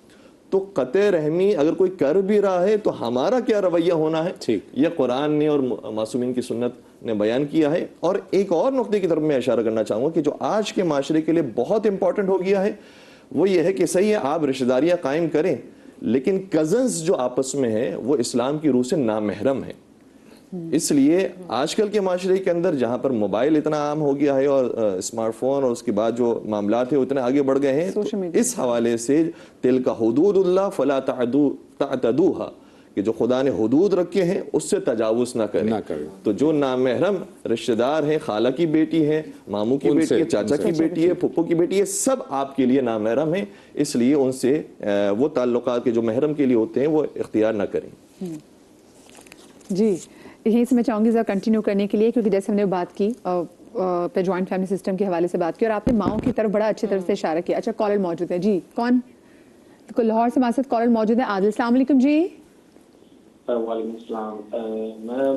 تو قطع رحمی اگر کوئی کر بھی رہا ہے تو ہمارا کیا رویہ ہونا ہے، یہ قرآن نے اور معصومین کی سنت نے بیان کیا ہے. اور ایک اور نقطے کی طرف میں اشارہ کرنا چاہوں گا کہ جو آج کے معاشرے کے لیے بہت امپورٹنٹ ہو گیا ہے وہ یہ ہے کہ صحیح ہے آپ رشتہ داریاں قائم کریں، لیکن کزنز جو آپس میں ہیں وہ اسلام کی روح سے نامحرم ہیں. اس لیے آج کل کے معاشرے کے اندر جہاں پر موبائل اتنا عام ہو گیا ہے اور اسمارٹ فون اور اس کے بعد جو معاملات ہیں اتنے آگے بڑھ گئے ہیں، تو اس حوالے سے تلک حدود اللہ فلا تعتدوها، کہ جو خدا نے حدود رکھے ہیں اس سے تجاوز نہ کریں. تو جو نامحرم رشتہ دار ہیں، خالہ کی بیٹی ہے، ماموں کی بیٹی ہے، چاچا کی بیٹی ہے، پھپھو کی بیٹی ہے، سب آپ کے لیے نامحرم ہیں. اس لیے ان سے وہ تعلقات کے جو محرم کے لیے ہوتے ہیں وہ اختیار نہ کریں. جی یہیں سے میں چاہوں گی ذرا کنٹینیو کرنے کے لیے، کیونکہ جیسے ہم نے بات کی پہ جوائنٹ فیملی سسٹم کے حوالے سے بات کی اور آپ نے ماؤں کی طرف بڑا اچھی طرح سے اشارہ کیا. اچھا کالر موجود ہے، جی کون؟ لاہور سے ہمارے ساتھ کالر موجود ہے عادل. السلام علیکم. جی وعلیکم السلام. میں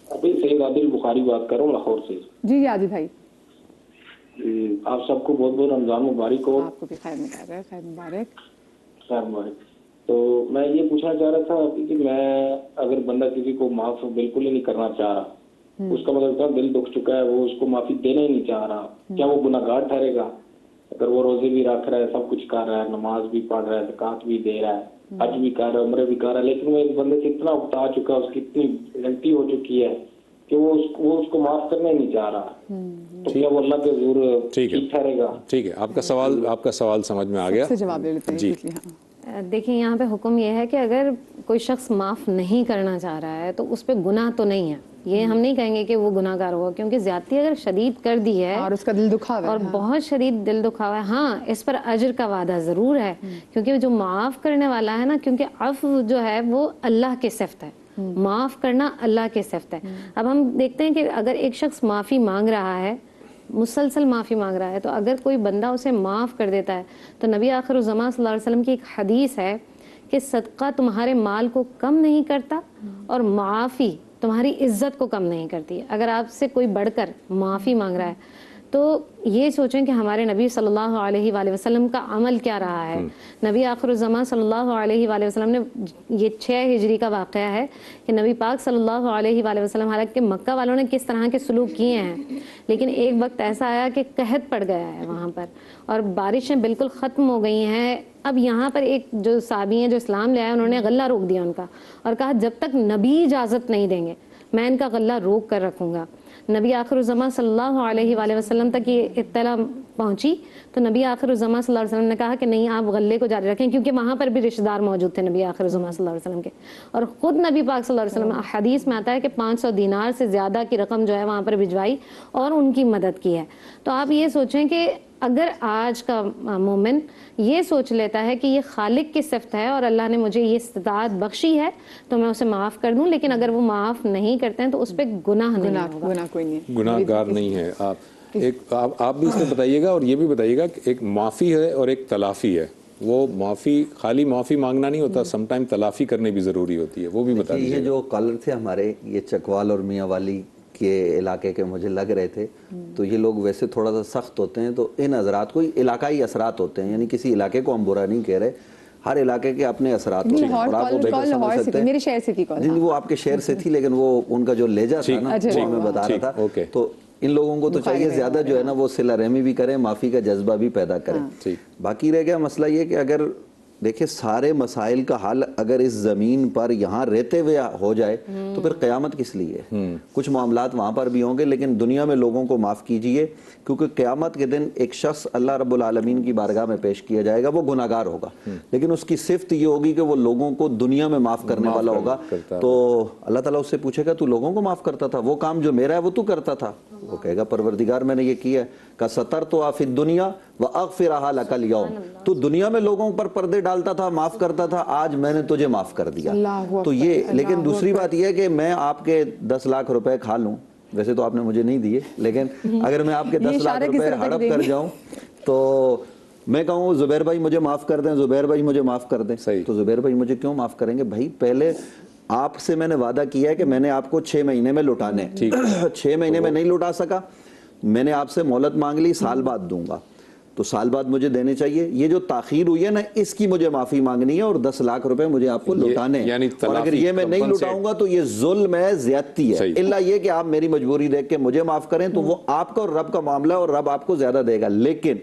ابھی سید عادل بخاری بات کر رہا ہوں لاہور سے. جی عادل بھائی، آپ سب کو بہت بہت رمضان مبارک ہو. آپ کو بھی خیر مبارک. خیر مبارک. خیر مبارک. تو میں یہ پوچھنا چاہ رہا تھا کہ میں اگر بندہ کسی کو معاف بالکل ہی نہیں کرنا چاہ رہا، اس کا مطلب دل دکھ چکا ہے، وہ اس کو معافی دینا ہی نہیں چاہ رہا، کیا وہ گناہ گار ٹھہرے گا؟ اگر وہ روزے بھی رکھ رہا ہے، سب کچھ کر رہا ہے، نماز بھی پڑھ رہا ہے، زکوٰۃ بھی دے رہا ہے، حج بھی کر رہا ہے، عمرہ بھی کر رہا ہے، لیکن وہ ایک بندے سے اتنا اکتا چکا ہے، اس کی اتنی غلطی ہو چکی ہے کہ وہ اس کو معاف کرنا ہی نہیں چاہ رہا، تو کیا وہ اللہ کے حضور ٹھیک ٹھہرے گا؟ ٹھیک ہے، آپ کا سوال سمجھ میں آ گیا. جواب لے لیتے ہیں. جی دیکھیں یہاں پہ حکم یہ ہے کہ اگر کوئی شخص معاف نہیں کرنا چاہ رہا ہے تو اس پہ گناہ تو نہیں ہے. یہ ہم نہیں کہیں گے کہ وہ گناہ گار ہوگا، کیونکہ زیادتی اگر شدید کر دی ہے اور اس کا دل دکھا ہوا ہے اور بہت شدید دل دکھا ہوا ہے، ہاں اس پر اجر کا وعدہ ضرور ہے، کیونکہ جو معاف کرنے والا ہے نا، کیونکہ عفو جو ہے وہ اللہ کی صفت ہے، معاف کرنا اللہ کی صفت ہے. اب ہم دیکھتے ہیں کہ اگر ایک شخص معافی مانگ رہا ہے، مسلسل معافی مانگ رہا ہے، تو اگر کوئی بندہ اسے معاف کر دیتا ہے تو نبی آخر الزمان صلی اللہ علیہ وسلم کی ایک حدیث ہے کہ صدقہ تمہارے مال کو کم نہیں کرتا اور معافی تمہاری عزت کو کم نہیں کرتی. اگر آپ سے کوئی بڑھ کر معافی مانگ رہا ہے تو یہ سوچیں کہ ہمارے نبی صلی اللہ علیہ وآلہ وسلم کا عمل کیا رہا ہے. نبی آخر الزمان صلی اللہ علیہ وآلہ وسلم نے، یہ 6 ہجری کا واقعہ ہے کہ نبی پاک صلی اللہ علیہ وآلہ وسلم، حالانکہ مکہ والوں نے کس طرح کے سلوک کیے ہیں، لیکن ایک وقت ایسا آیا کہ قحط پڑ گیا ہے وہاں پر اور بارشیں بالکل ختم ہو گئی ہیں. اب یہاں پر ایک جو صحابی ہیں جو اسلام لے آئے، انہوں نے غلہ روک دیا ان کا اور کہا جب تک نبی اجازت نہیں دیں گے میں ان کا غلہ روک کر رکھوں گا. نبی آخر الزمان صلی اللہ علیہ وآلہ وسلم تک یہ اطلاع پہنچی تو نبی آخر الزمان صلی اللہ علیہ وسلم نے کہا کہ نہیں، آپ غلے کو جاری رکھیں، کیونکہ وہاں پر بھی رشتہ دار موجود تھے نبی آخر الزمان صلی اللہ علیہ وسلم کے، اور خود نبی پاک صلی اللہ علیہ وسلم حدیث میں آتا ہے کہ 500 دینار سے زیادہ کی رقم جو ہے وہاں پر بھجوائی اور ان کی مدد کی ہے. تو آپ یہ سوچیں کہ اگر آج کا مومن یہ سوچ لیتا ہے کہ یہ خالق کی صفت ہے اور اللہ نے مجھے یہ استطاعت بخشی ہے تو میں اسے معاف کر دوں، لیکن اگر وہ معاف نہیں کرتے ہیں تو اس پہ گناہ نہیں ہوگا، گناہ کوئی نہیں، گناہ گار نہیں ہے. آپ بھی اس میں بتائیے گا اور یہ بھی بتائیے گا کہ ایک معافی ہے اور ایک تلافی ہے. وہ معافی خالی معافی مانگنا نہیں ہوتا، سم ٹائم تلافی کرنے بھی ضروری ہوتی ہے، وہ بھی بتا دیجیے. یہ جو کالر تھے ہمارے، یہ چکوال اور میاں والی کے علاقے کے مجھے لگ رہے تھے، تو یہ لوگ ویسے تھوڑا سا سخت ہوتے ہیں، تو ان حضرات کو علاقائی اثرات ہوتے ہیں، یعنی کسی علاقے کو ہم برا نہیں کہہ رہے، ہر علاقے کے اپنے اثرات ہوتے ہیں. اور آپ وہ لاہور سے تھی، میرے شہر سے تھی کال. وہ آپ کے شہر سے تھی، لیکن وہ ان کا جو لہجہ تھا نا وہ میں بتا رہا تھا. تو ان لوگوں کو تو چاہیے زیادہ جو ہے نا وہ صلہ رحمی بھی کریں، معافی کا جذبہ بھی پیدا کریں. باقی رہ گیا مسئلہ یہ کہ اگر دیکھیں سارے مسائل کا حل اگر اس زمین پر یہاں رہتے ہوئے ہو جائے تو پھر قیامت کس لیے؟ کچھ معاملات وہاں پر بھی ہوں گے لیکن دنیا میں لوگوں کو معاف کیجئے، کیونکہ قیامت کے دن ایک شخص اللہ رب العالمین کی بارگاہ میں پیش کیا جائے گا، وہ گناہگار ہوگا لیکن اس کی صفت یہ ہوگی کہ وہ لوگوں کو دنیا میں معاف کرنے والا ہوگا. تو اللہ تعالیٰ اس سے پوچھے گا تو لوگوں کو معاف کرتا تھا، وہ کام جو میرا ہے وہ تو کرتا تھا؟ وہ کہے گا پروردگار میں نے یہ کیا ہے، کہ سترتھا فی الدنیا واغفرھا لک اليوم، تو دنیا میں لوگوں پر پردے ڈالتا تھا، معاف کرتا تھا، آج میں نے تجھے معاف کر دیا. تو یہ لیکن دوسری بات یہ ہے کہ میں آپ کے 10 لاکھ روپے کھا لوں، ویسے تو آپ نے مجھے نہیں دیے، لیکن اگر میں آپ کے 10 لاکھ روپے ہڑپ کر جاؤں تو میں کہوں زبیر بھائی مجھے معاف کر دیں، زبیر بھائی مجھے معاف کر دیں، تو زبیر بھائی مجھے کیوں معاف کریں گے؟ بھائی پہلے آپ سے میں نے وعدہ کیا ہے کہ میں نے آپ کو 6 مہینے میں لوٹانے، 6 مہینے میں نہیں لوٹا سکا، میں نے آپ سے مہلت مانگ لی، سال بعد دوں گا، تو سال بعد مجھے دینے چاہیے. یہ جو تاخیر ہوئی ہے نا اس کی مجھے معافی مانگنی ہے اور 10 لاکھ روپے مجھے آپ کو لوٹانے ہیں، اور اگر یہ میں نہیں لوٹاؤں گا تو یہ ظلم ہے، زیادتی ہے. الا یہ کہ آپ میری مجبوری دیکھ کے مجھے معاف کریں تو وہ آپ کا اور رب کا معاملہ ہے اور رب آپ کو زیادہ دے گا. لیکن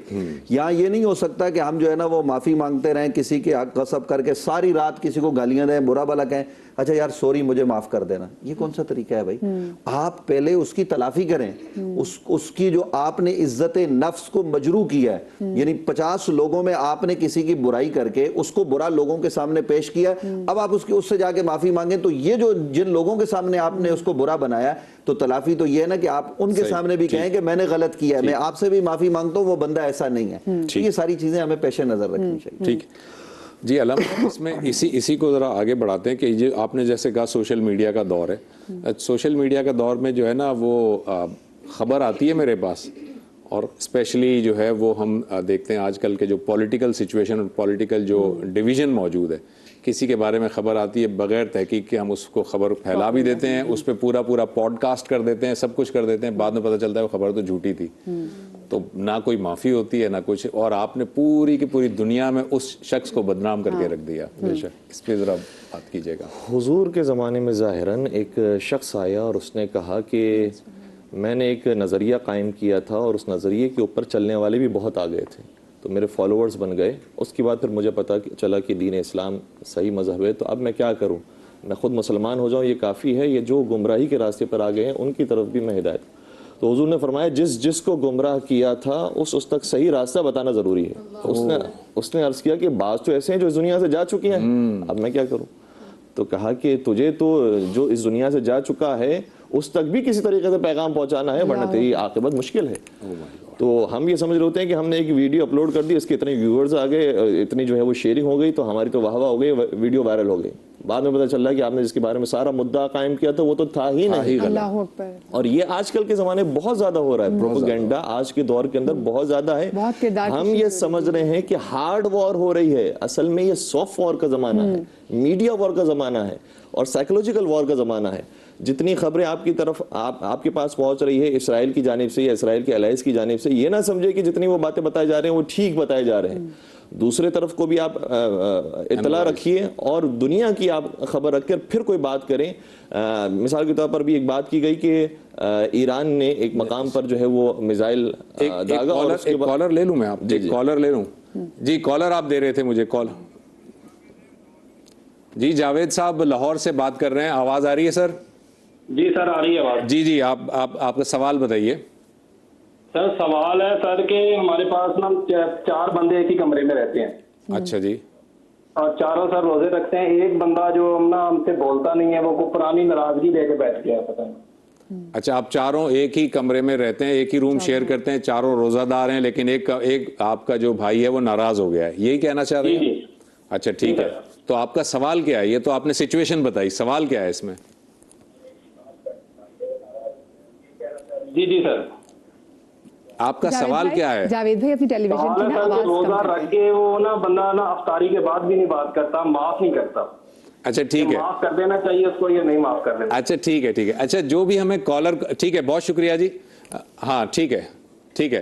یہاں یہ نہیں ہو سکتا کہ ہم جو ہے نا وہ معافی مانگتے رہیں، کسی کے حق غصب کر کے ساری رات کسی کو گالیاں دیں، برا بھلا کہیں، اچھا یار سوری مجھے معاف کر دینا. یہ کون سا طریقہ ہے بھائی؟ آپ پہلے اس کی تلافی کریں، اس کی جو آپ نے عزت نفس کو مجروح کیا ہے، یعنی 50 لوگوں میں آپ نے کسی کی برائی کر کے اس کو برا لوگوں کے سامنے پیش کیا، اب آپ اس سے جا کے معافی مانگیں تو یہ جو جن لوگوں کے سامنے آپ نے اس کو برا بنایا تو تلافی تو یہ ہے نا کہ آپ ان کے سامنے بھی کہیں کہ میں نے غلط کیا ہے، میں آپ سے بھی معافی مانگتا ہوں، وہ بندہ ایسا نہیں ہے. یہ ساری چیزیں ہمیں پیش نظر رکھنی چاہیے. ٹھیک جی علامہ، اس میں اسی کو ذرا آگے بڑھاتے ہیں کہ یہ آپ نے جیسے کہا سوشل میڈیا کا دور ہے، سوشل میڈیا کا دور میں جو ہے نا وہ خبر آتی ہے میرے پاس، اور اسپیشلی جو ہے وہ ہم دیکھتے ہیں آج کل کے جو پولیٹیکل سچویشن اور پولیٹیکل جو ڈویژن موجود ہے، کسی کے بارے میں خبر آتی ہے بغیر تحقیق کے ہم اس کو خبر پھیلا بھی دیتے ہیں، اس پہ پورا پوڈ کاسٹ کر دیتے ہیں، سب کچھ کر دیتے ہیں، بعد میں پتہ چلتا ہے وہ خبر تو جھوٹی تھی. تو نہ کوئی معافی ہوتی ہے نہ کچھ، اور آپ نے پوری کی پوری دنیا میں اس شخص کو بدنام کر کے رکھ دیا. بے شک اس پہ ذرا بات کیجیے گا. حضور کے زمانے میں ظاہراً ایک شخص آیا اور اس نے کہا کہ میں نے ایک نظریہ قائم کیا تھا اور اس نظریے کے اوپر چلنے والے بھی بہت آ گئے تھے، تو میرے فالوورز بن گئے. اس کے بعد پھر مجھے پتہ چلا کہ دین اسلام صحیح مذہب ہے، تو اب میں کیا کروں؟ میں خود مسلمان ہو جاؤں یہ کافی ہے؟ یہ جو گمراہی کے راستے پر آ گئے ہیں ان کی طرف بھی میں ہدایت. تو حضور نے فرمایا جس کو گمراہ کیا تھا اس تک صحیح راستہ بتانا ضروری ہے. اس نے عرض کیا کہ بعض تو ایسے ہیں جو اس دنیا سے جا چکے ہیں، اب میں کیا کروں؟ تو کہا کہ تجھے تو جو اس دنیا سے جا چکا ہے اس تک بھی کسی طریقے سے پیغام پہنچانا ہے، ورنہ تیری عاقبت مشکل ہے. تو ہم یہ سمجھ رہے ہوتے ہیں کہ ہم نے ایک ویڈیو اپلوڈ کر دی، اس کے اتنے ویورز آ گئے، اتنی جو ہے وہ شیئرنگ ہو گئی تو ہماری تو واہ واہ ہو گئی، ویڈیو وائرل ہو گئی. بعد میں پتہ چل رہا ہے کہ آپ نے جس کے بارے میں سارا مدعا قائم کیا تھا وہ تو تھا ہی نہیں. اللہ اکبر. اور یہ آج کل کے زمانے بہت زیادہ ہو رہا ہے، پروپیگنڈا آج کے دور کے اندر بہت زیادہ ہے. ہم یہ سمجھ رہے ہیں کہ ہارڈ وار ہو رہی ہے، اصل میں یہ سافٹ وار کا زمانہ ہے، میڈیا وار کا زمانہ ہے اور سائیکولوجیکل وار کا زمانہ ہے. جتنی خبریں آپ کی طرف آپ کے پاس پہنچ رہی ہے اسرائیل کی جانب سے یا اسرائیل کے الائز کی جانب سے، یہ نہ سمجھے کہ جتنی وہ باتیں بتائے جا رہے ہیں وہ ٹھیک بتائے جا رہے ہیں. دوسرے طرف کو بھی آپ اطلاع رکھیے اور دنیا کی آپ خبر رکھ کر پھر کوئی بات کریں. مثال کے طور پر بھی ایک بات کی گئی کہ ایران نے ایک مقام پر جو ہے وہ میزائل داغا. اور کالر لے لوں میں، آپ کالر لے لوں. جی کالر آپ دے رہے تھے مجھے کال. جی جاوید صاحب لاہور سے بات کر رہے ہیں، آواز آ رہی ہے سر؟ جی سر آ رہی ہے آواز. جی آپ کا سوال بتائیے. سر سوال ہے سر کہ ہمارے پاس نا 4 بندے ایک ہی کمرے میں رہتے ہیں. اچھا جی. اور چاروں سر روزے رکھتے ہیں. ایک بندہ جو ہم سے بولتا نہیں ہے، وہ پرانی ناراضگی لے کے بیٹھ گیا پتہ نہیں. اچھا آپ چاروں ایک ہی کمرے میں رہتے ہیں، ایک ہی روم شیئر کرتے ہیں، چاروں روزہ دار ہیں، لیکن ایک آپ کا جو بھائی ہے وہ ناراض ہو گیا ہے، یہی کہنا چاہ رہے ہیں؟ اچھا ٹھیک ہے. تو آپ کا سوال کیا ہے؟ یہ تو آپ نے سچویشن بتائی، سوال کیا ہے اس میں؟ جی سر آپ کا سوال کیا ہے؟ جاوید بھائی اپنی ٹیلی ویژن کی نا آواز روزہ رکھ کے وہ نا بندہ نا افطاری کے بعد بھی نہیں بات کرتا، معاف نہیں کرتا. اچھا ٹھیک ہے، معاف کر دینا چاہیے اس کو، یہ نہیں معاف کر دینا. اچھا ٹھیک ہے. اچھا جو بھی ہمیں کالر، ٹھیک ہے بہت شکریہ جی. ہاں ٹھیک ہے.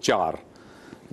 4।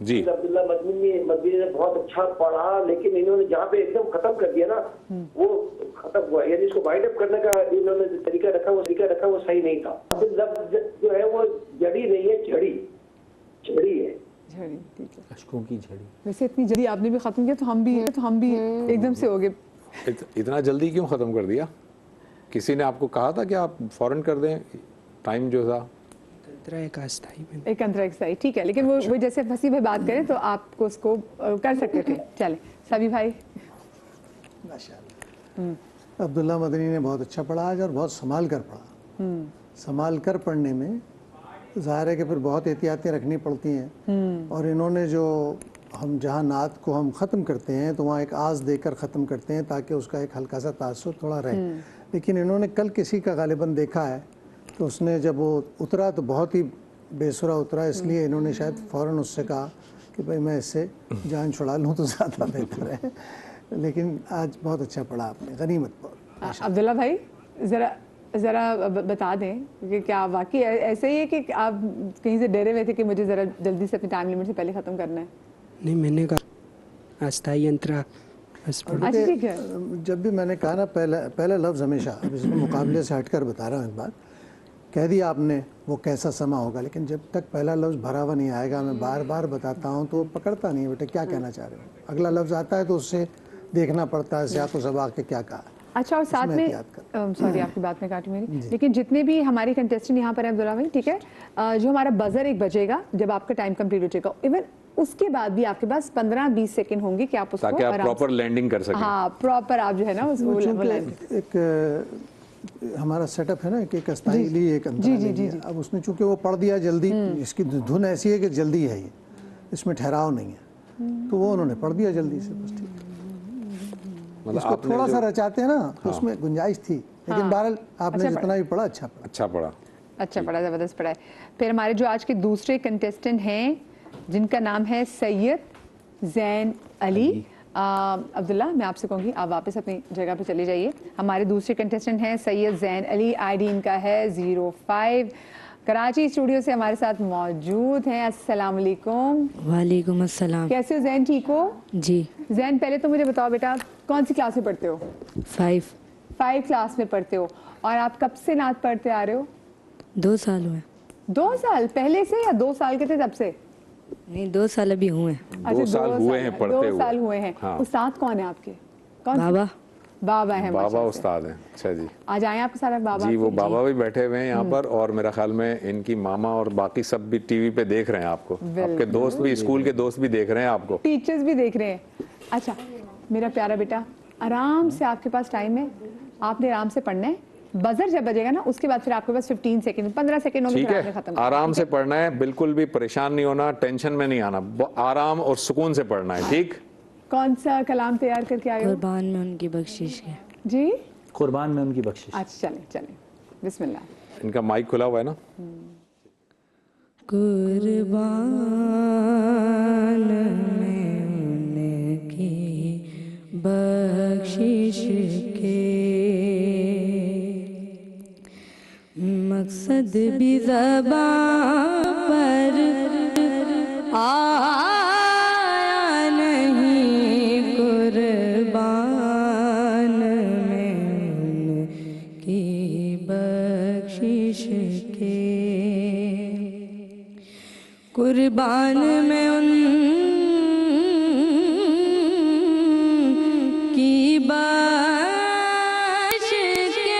جی عبداللہ مدنی نے بہت اچھا پڑھا، لیکن انہوں نے جہاں پہ ایک دم ختم کر دیا نا وہ ختم ہوا، یعنی اس کو وائنڈ اپ کرنے کا انہوں نے طریقہ رکھا وہ صحیح نہیں تھا. لفظ جو ہے وہ جڑی نہیں ہے، چھڑی ہے. اشکوں کی جھڑی. ویسے اتنی جلدی آپ نے بھی ختم کیا تو ہم بھی ایک دم سے ہو گئے. اتنا جلدی کیوں ختم کر دیا؟ کسی نے آپ کو کہا تھا کہ آپ فوراً کر دیں؟ ٹائم جو تھا ایک انترائی ٹھیک ہے، لیکن وہ جیسے پھنسی ہوئی بات کریں تو آپ کو اس کو کر سکتے تھے. چلیں سبھی بھائی. عبداللہ مدنی نے بہت اچھا پڑھا آج، اور بہت سنبھال کر پڑھا. سنبھال کر پڑھنے میں ظاہر ہے کہ پھر بہت احتیاطیں رکھنی پڑتی ہیں، اور انہوں نے جو ہم جہاں نعت کو ہم ختم کرتے ہیں تو وہاں ایک آز دے کر ختم کرتے ہیں تاکہ اس کا ایک ہلکا سا تاثر تھوڑا رہے. لیکن انہوں نے کل کسی کا غالباً دیکھا ہے تو اس نے جب وہ اترا تو بہت ہی بے سرا اترا، اس لیے انہوں نے شاید فوراً اس سے کہا کہ بھائی میں اس سے جان چھڑا لوں تو زیادہ بہتر ہے. لیکن آج بہت اچھا پڑھا آپ نے، غنیمت بہت. عبداللہ بھائی ذرا بتا دیں کہ کیا واقعی ایسے ہی ہے کہ آپ کہیں سے ڈرے ہوئے تھے کہ مجھے ذرا جلدی سے اپنی ٹائم لمٹ سے پہلے ختم کرنا ہے؟ نہیں، میں نے کہا آستائی انترا بس پڑھا. جب بھی میں نے کہا نا پہلا لفظ ہمیشہ، اب اس مقابلے سے ہٹ کر بتا رہا ہوں ایک بات، کہہ دیا آپ نے وہ کیسا سما ہوگا، لیکن جب تک پہلا لفظ بھرا ہوا نہیں آئے گا میں بار بار بتاتا ہوں تو وہ پکڑتا نہیں ہے بیٹے کیا کہنا چاہ رہے ہو. اگلا لفظ آتا ہے تو اس سے دیکھنا پڑتا ہے سیاق و سباق کے کیا کہا. اچھا، اور ساتھ میں سوری آپ کی بات میں کاٹی میری، لیکن جتنے بھی ہمارے کنٹیسٹنٹ یہاں پر ہیں عبداللہ بھائی، ٹھیک ہے، جو ہمارا بزر ایک بجے گا جب آپ کا ٹائم کمپلیٹ ہو جائے گا، ایون اس کے بعد بھی آپ کے پاس 15-20 سیکنڈ ہوں گے کہ آپ اس کو تاکہ آپ پراپر لینڈنگ کر سکیں. ہاں پراپر آپ جو ہے نا اس کو ایک ہمارا سیٹ اپ ہے نا ایک استائی لی ایک انترائی. اب اس نے چونکہ وہ پڑھ دیا جلدی، اس کی دھن ایسی ہے کہ جلدی ہے، یہ اس میں ٹھہراؤ نہیں ہے، تو وہ انہوں نے پڑھ دیا جلدی سے بس. ٹھیک اس کو تھوڑا سا رچاتے ہیں نا تو اس میں گنجائش تھی، لیکن بہرحال آپ نے جتنا بھی پڑھا اچھا پڑھا، زبردست پڑھا ہے. پھر ہمارے جو آج کے دوسرے کنٹیسٹنٹ ہیں جن کا نام ہے سید زین علی. عبداللہ میں آپ سے کہوں گی آپ واپس اپنی جگہ پہ چلے جائیے. ہمارے دوسرے کنٹیسٹنٹ ہیں سید زین علی، آئی ڈی ان کا ہے 05. کراچی اسٹوڈیو سے ہمارے ساتھ موجود ہیں. السلام علیکم. وعلیکم السلام. کیسے ہو زین، ٹھیک ہو؟ جی. زین پہلے تو مجھے بتاؤ بیٹا کون سی کلاس میں پڑھتے ہو؟ 5 کلاس میں پڑھتے ہو. اور آپ کب سے نعت پڑھتے آ رہے ہو؟ 2 سال ہوئے. 2 سال پہلے سے یا 2 سال کے تھے تب سے؟ نہیں 2 سال ابھی ہوئے ہیں. 2 سال ہوئے ہیں پڑھتے ہوئے. 2 سال ہوئے ہیں. استاد کون ہے آپ کے؟ بابا ہیں. بابا استاد ہیں. اچھا جی. آج آئے آپ کے سارے بابا؟ جی وہ بابا بھی بیٹھے ہوئے ہیں یہاں پر، اور میرا خیال میں ان کی ماما اور باقی سب بھی ٹی وی پہ دیکھ رہے ہیں آپ کو. آپ کے دوست بھی، اسکول کے دوست بھی دیکھ رہے ہیں آپ کو، ٹیچرز بھی دیکھ رہے ہیں. اچھا میرا پیارا بیٹا، آرام سے آپ کے پاس ٹائم ہے، آپ نے آرام سے پڑھنا ہے. بزر جب بجے گا نا اس کے بعد پھر آپ کے پاس 15 سیکنڈ 15 سیکنڈ ہوگا، ٹھیک ہے؟ ختم. آرام سے پڑھنا ہے، بالکل بھی پریشان نہیں ہونا، ٹینشن میں نہیں آنا، آرام اور سکون سے پڑھنا ہے. ٹھیک. کون سا کلام تیار کر کے آئے ہو؟ قربان میں ان کی بخشش ہے. جی قربان میں ان کی بخشش. اچھا چلیں بسم اللہ. ان کا مائک کھلا ہوا ہے نا. قربان میں ان کی بخشش کے مقصد بھی زبان پر آیا نہیں. قربان میں ان کی بخشش کے، قربان میں ان کی بخشش کے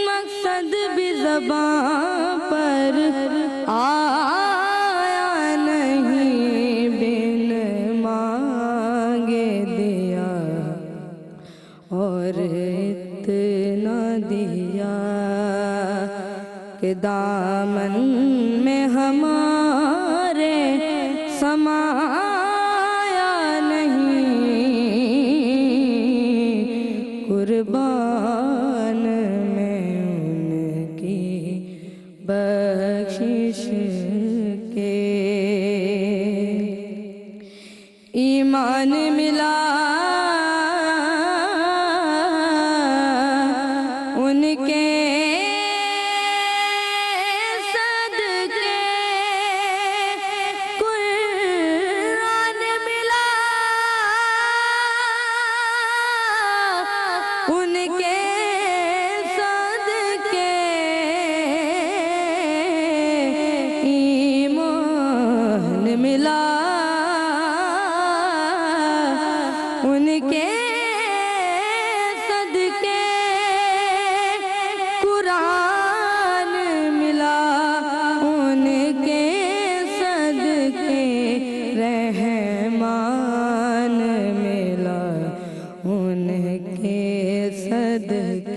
مقصد بھی زبان پر آیا نہیں. بن مانگے دیا اور اتنا دیا کہ دامن میں ہمارے سمایا نہیں. قربان میں ان کی بخشش کے ایمان ملا ان کے صدقے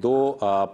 2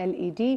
LED,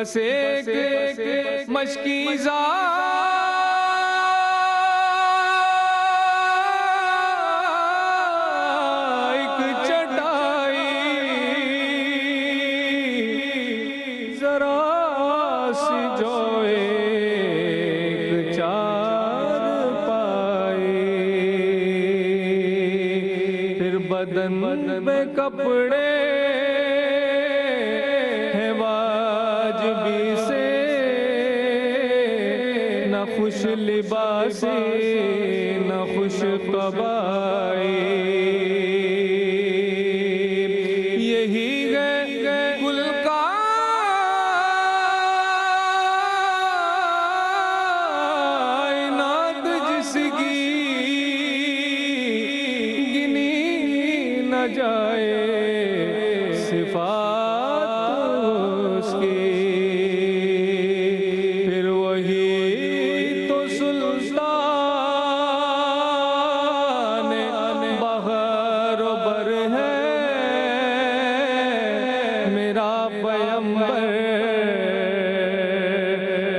بس ایک مشکی ایک چٹائی ذرا سی جو ایک چار پائی پھر بدن میں کپڑے ہیں واجبی سے نہ خوش لباسی نہ خوش قبائی یہی ہے گل کائنات جس کی گنی نہ جائے صفات اس کی پھر وہی تو سلطان بہر و بر ہے میرا پیمبر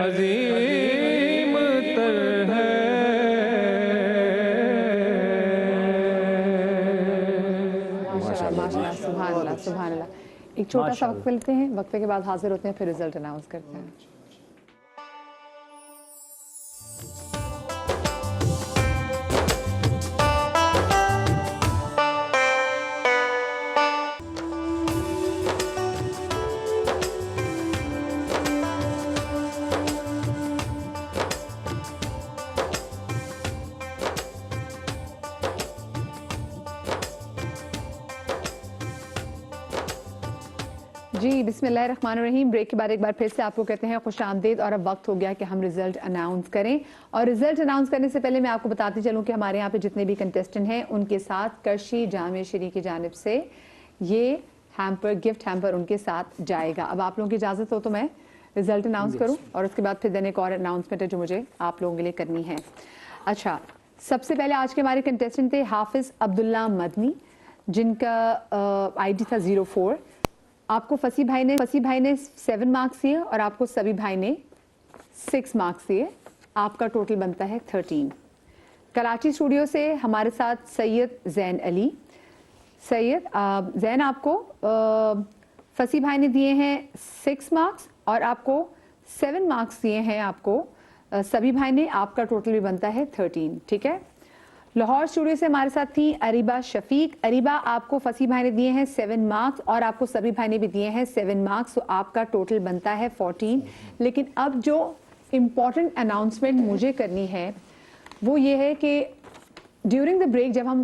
عظیم تر ہے ماشاءاللہ سبحان اللہ سبحان اللہ. ایک چھوٹا سا وقفہ لیتے ہیں, وقفے کے بعد حاضر ہوتے ہیں, پھر رزلٹ اناؤنس کرتے ہیں. جی بسم اللہ الرحمن الرحیم. بریک کے بعد ایک بار پھر سے آپ کو کہتے ہیں خوش آمدید, اور اب وقت ہو گیا کہ ہم رزلٹ اناؤنس کریں. اور رزلٹ اناؤنس کرنے سے پہلے میں آپ کو بتاتی چلوں کہ ہمارے یہاں پہ جتنے بھی کنٹیسٹنٹ ہیں ان کے ساتھ کرشی جامع شری کی جانب سے یہ ہیمپر, گفٹ ہیمپر ان کے ساتھ جائے گا. اب آپ لوگوں کی اجازت ہو تو میں رزلٹ اناؤنس کروں, اور اس کے بعد پھر دین ایک اور اناؤنسمنٹ ہے جو مجھے آپ لوگوں کے لیے کرنی ہے. اچھا, سب سے پہلے آج کے ہمارے کنٹیسٹنٹ تھے حافظ عبداللہ مدنی, جن کا آئی ڈی تھا 04. آپ کو فصیح بھائی نے 7 مارکس دیے اور آپ کو سبھی بھائی نے 6 مارکس دیے. آپ کا ٹوٹل بنتا ہے 13. کراچی اسٹوڈیو سے ہمارے ساتھ سید زین علی. سید زین, آپ کو فصیح بھائی نے دیے ہیں 6 مارکس اور آپ کو 7 مارکس دیے ہیں آپ کو سبھی بھائی نے. آپ کا ٹوٹل بھی بنتا ہے 13. ٹھیک ہے. لاہور اسٹوڈیو سے ہمارے ساتھ تھی اریبا شفیق. اریبا, آپ کو فصیح بھائی نے دیے ہیں 7 مارکس اور آپ کو سبھی بھائی نے بھی دیے ہیں 7 مارکس, تو آپ کا ٹوٹل بنتا ہے 14. لیکن اب جو امپورٹنٹ اناؤنسمنٹ مجھے کرنی ہے وہ یہ ہے کہ ڈیورنگ دا بریک جب ہم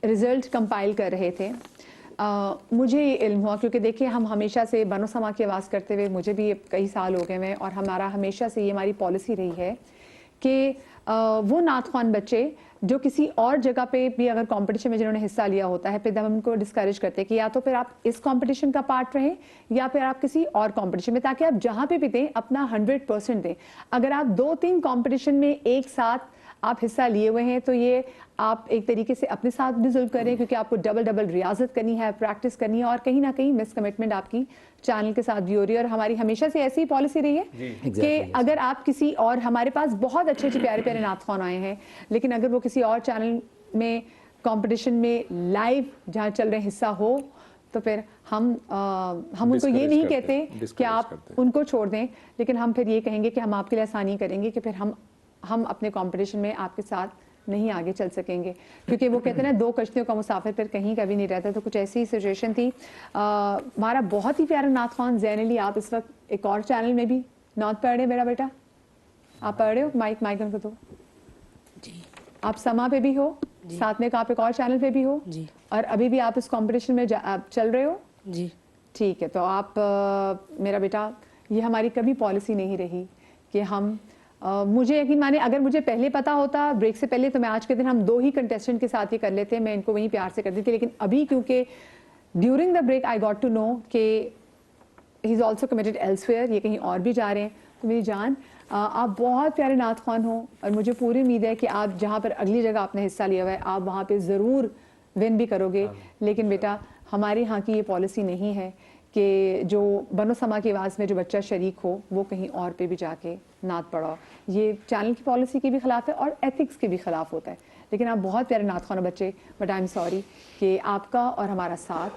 رزلٹ کمپائل کر رہے تھے مجھے یہ علم ہوا, کیونکہ دیکھیں ہم ہمیشہ سے بنو سما کی آواز کرتے ہوئے مجھے بھی کئی سال ہو گئے ہیں, اور ہمارا ہمیشہ سے یہ ہماری پالیسی رہی ہے کہ وہ نعت خوان بچے جو کسی اور جگہ پہ بھی اگر کمپٹیشن میں جنہوں نے حصہ لیا ہوتا ہے, پھر ہم ان کو ڈسکریج کرتے ہیں کہ یا تو پھر آپ اس کمپٹیشن کا پارٹ رہیں یا پھر آپ کسی اور کمپٹیشن میں, تاکہ آپ جہاں پہ بھی دیں اپنا 100% دیں. اگر آپ 2-3 کمپٹیشن میں ایک ساتھ آپ حصہ لیے ہوئے ہیں تو یہ آپ ایک طریقے سے اپنے ساتھ بھی ظلم کریں, کیونکہ آپ کو ڈبل ریاضت کرنی ہے, پریکٹس کرنی ہے, اور کہیں نہ کہیں مس کمٹمنٹ آپ کی چینل کے ساتھ بھی ہو رہی ہے. اور ہماری ہمیشہ سے ایسی پالیسی رہی ہے کہ اگر آپ کسی اور, ہمارے پاس بہت اچھے پیارے نعت خوان آئے ہیں, لیکن اگر وہ کسی اور چینل میں کمپٹیشن میں لائیو جہاں چل رہے حصہ ہو تو پھر ہم ان کو یہ نہیں کہتے کہ آپ ان کو چھوڑ دیں, لیکن ہم پھر یہ کہیں گے کہ ہم آپ کے لیے آسانی کریں گے کہ پھر ہم اپنے کمپٹیشن میں آپ کے ساتھ نہیں آگے چل سکیں گے, کیونکہ وہ کہتے ہیں نا 2 کشتیوں کا مسافر پھر کہیں کا بھی نہیں رہتا. تو کچھ ایسی سچویشن تھی. ہمارا بہت ہی پیارا نعت خوان زین علی, آپ اس وقت ایک اور چینل میں بھی نعت پڑھ رہے ہیں. میرا بیٹا آپ پڑھ رہے ہو, مائک ان کو دو. آپ سما پہ بھی ہو, ساتھ میں آپ ایک اور چینل پہ بھی ہو, اور ابھی بھی آپ اس کمپٹیشن میں چل رہے ہو. جی ٹھیک ہے. تو آپ میرا بیٹا, یہ ہماری کبھی پالیسی نہیں رہی کہ ہم مجھے یقین مانے اگر مجھے پہلے پتا ہوتا بریک سے پہلے تو میں آج کے دن ہم 2 ہی کنٹیسٹنٹ کے ساتھ ہی کر لیتے, میں ان کو وہیں پیار سے کر دیتی. لیکن ابھی کیونکہ during the break I got to know کہ he is also committed elsewhere, یہ کہیں اور بھی جا رہے ہیں. تو میری جان, آپ بہت پیارے نعت خوان ہوں, اور مجھے پوری امید ہے کہ آپ جہاں پر اگلی جگہ آپ نے حصہ لیا ہوا ہے آپ وہاں پہ ضرور ون بھی کرو گے. لیکن بیٹا, ہمارے ہاں کی یہ پالیسی نہیں ہے کہ جو بنو سما کی آواز میں جو بچہ شریک ہو وہ کہیں اور پہ بھی جا کے نعت پڑھو. یہ چینل کی پالیسی کے بھی خلاف ہے اور ایتھکس کے بھی خلاف ہوتا ہے. لیکن آپ بہت پیارے نعت خوانہ بچے, بٹ آئی ایم سوری کہ آپ کا اور ہمارا ساتھ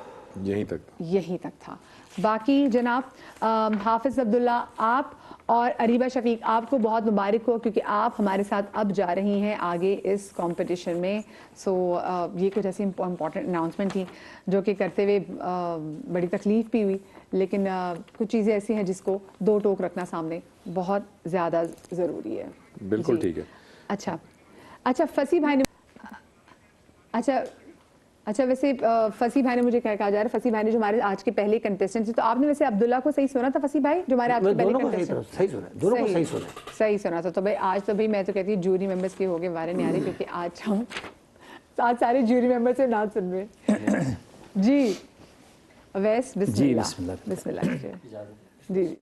یہیں تک تھا. باقی جناب حافظ عبداللہ آپ اور اریبہ شفیق آپ کو بہت مبارک ہو کیونکہ آپ ہمارے ساتھ اب جا رہی ہیں آگے اس کمپٹیشن میں. سو یہ کچھ ایسی امپورٹنٹ اناؤنسمنٹ تھیں جو کہ کرتے ہوئے بڑی تکلیف بھی ہوئی, لیکن کچھ چیزیں ایسی ہیں جس کو دو ٹوک رکھنا سامنے بہت زیادہ ضروری ہے. بالکل ٹھیک ہے. اچھا فصیح بھائی نے اچھا ویسے فصیح بھائی نے مجھے کہا جا رہا ہے, فصیح بھائی نے جو ہمارے آج کے پہلے کنٹیسٹنٹ تھے, تو آپ نے ویسے عبداللہ کو صحیح سنا تھا فصیح بھائی جو ہمارے آج کے پہلے کنٹیسٹنٹ صحیح سنا تھا. تو بھائی آج تو بھائی میں تو کہتی ہوں جوری ممبرس کے ہو گئے وارے نہیں آ رہے کیونکہ آج ہم سارے جوری ممبر سے نعت سن رہے ہیں. جی اویس بسم اللہ جی.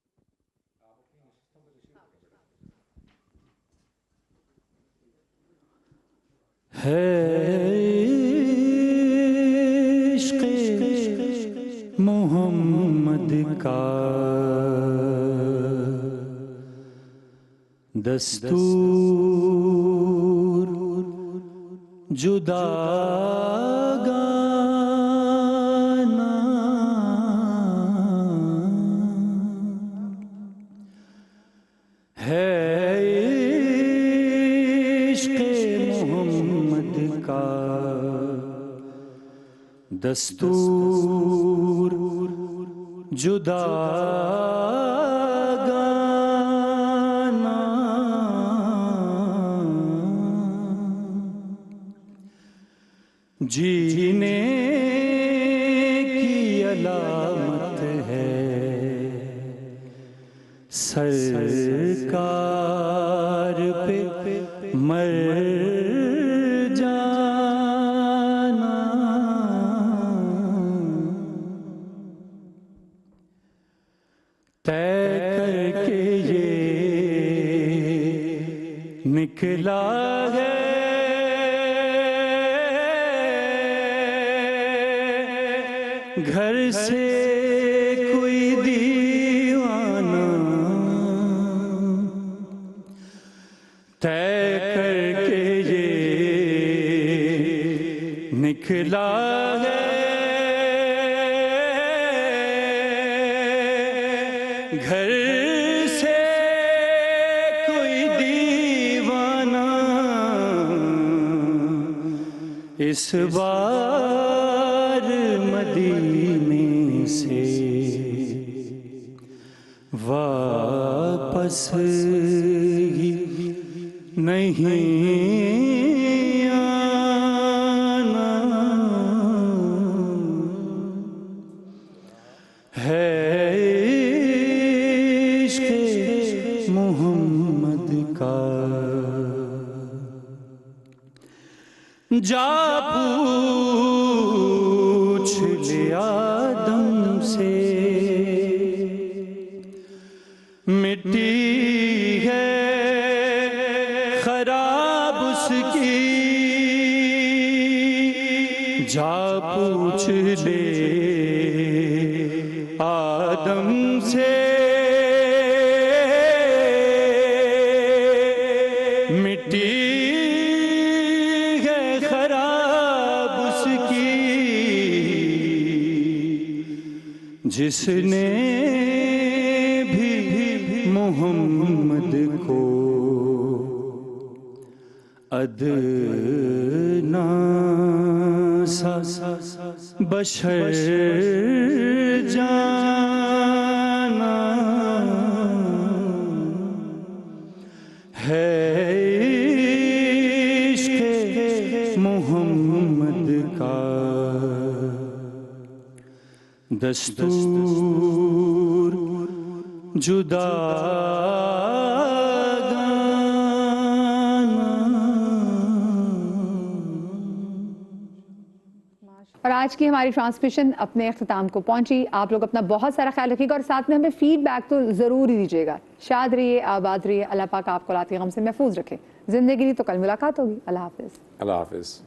عشق محمد کا دستور جدا گانا ہے دستور جدا گانا جینے کی علامت ہے سرکار پہ مر نکلا ہے گھر سے کوئی دیوانہ طے کر کے یہ نکلا ہے گھر اس بار مدینے سے واپس ہی نہیں آنا ہے عشق محمد کا. جا پوچھ لے آدم سے مٹی ہے خراب اس کی, جا پوچھ لے آدم سے مٹی جس نے بھی محمد کو ادنا سا بشر جانا ہے عشق محمد کا دستور جدا اور آج کی ہماری ٹرانسمیشن اپنے اختتام کو پہنچی. آپ لوگ اپنا بہت سارا خیال رکھیے گا اور ساتھ میں ہمیں فیڈ بیک تو ضرور ہی دیجیے گا. شاد رہیے, آباد رہیے, اللہ پاک آپ کو اولاد کے غم سے محفوظ رکھے. زندگی تو کل ملاقات ہوگی. اللہ حافظ. اللہ حافظ.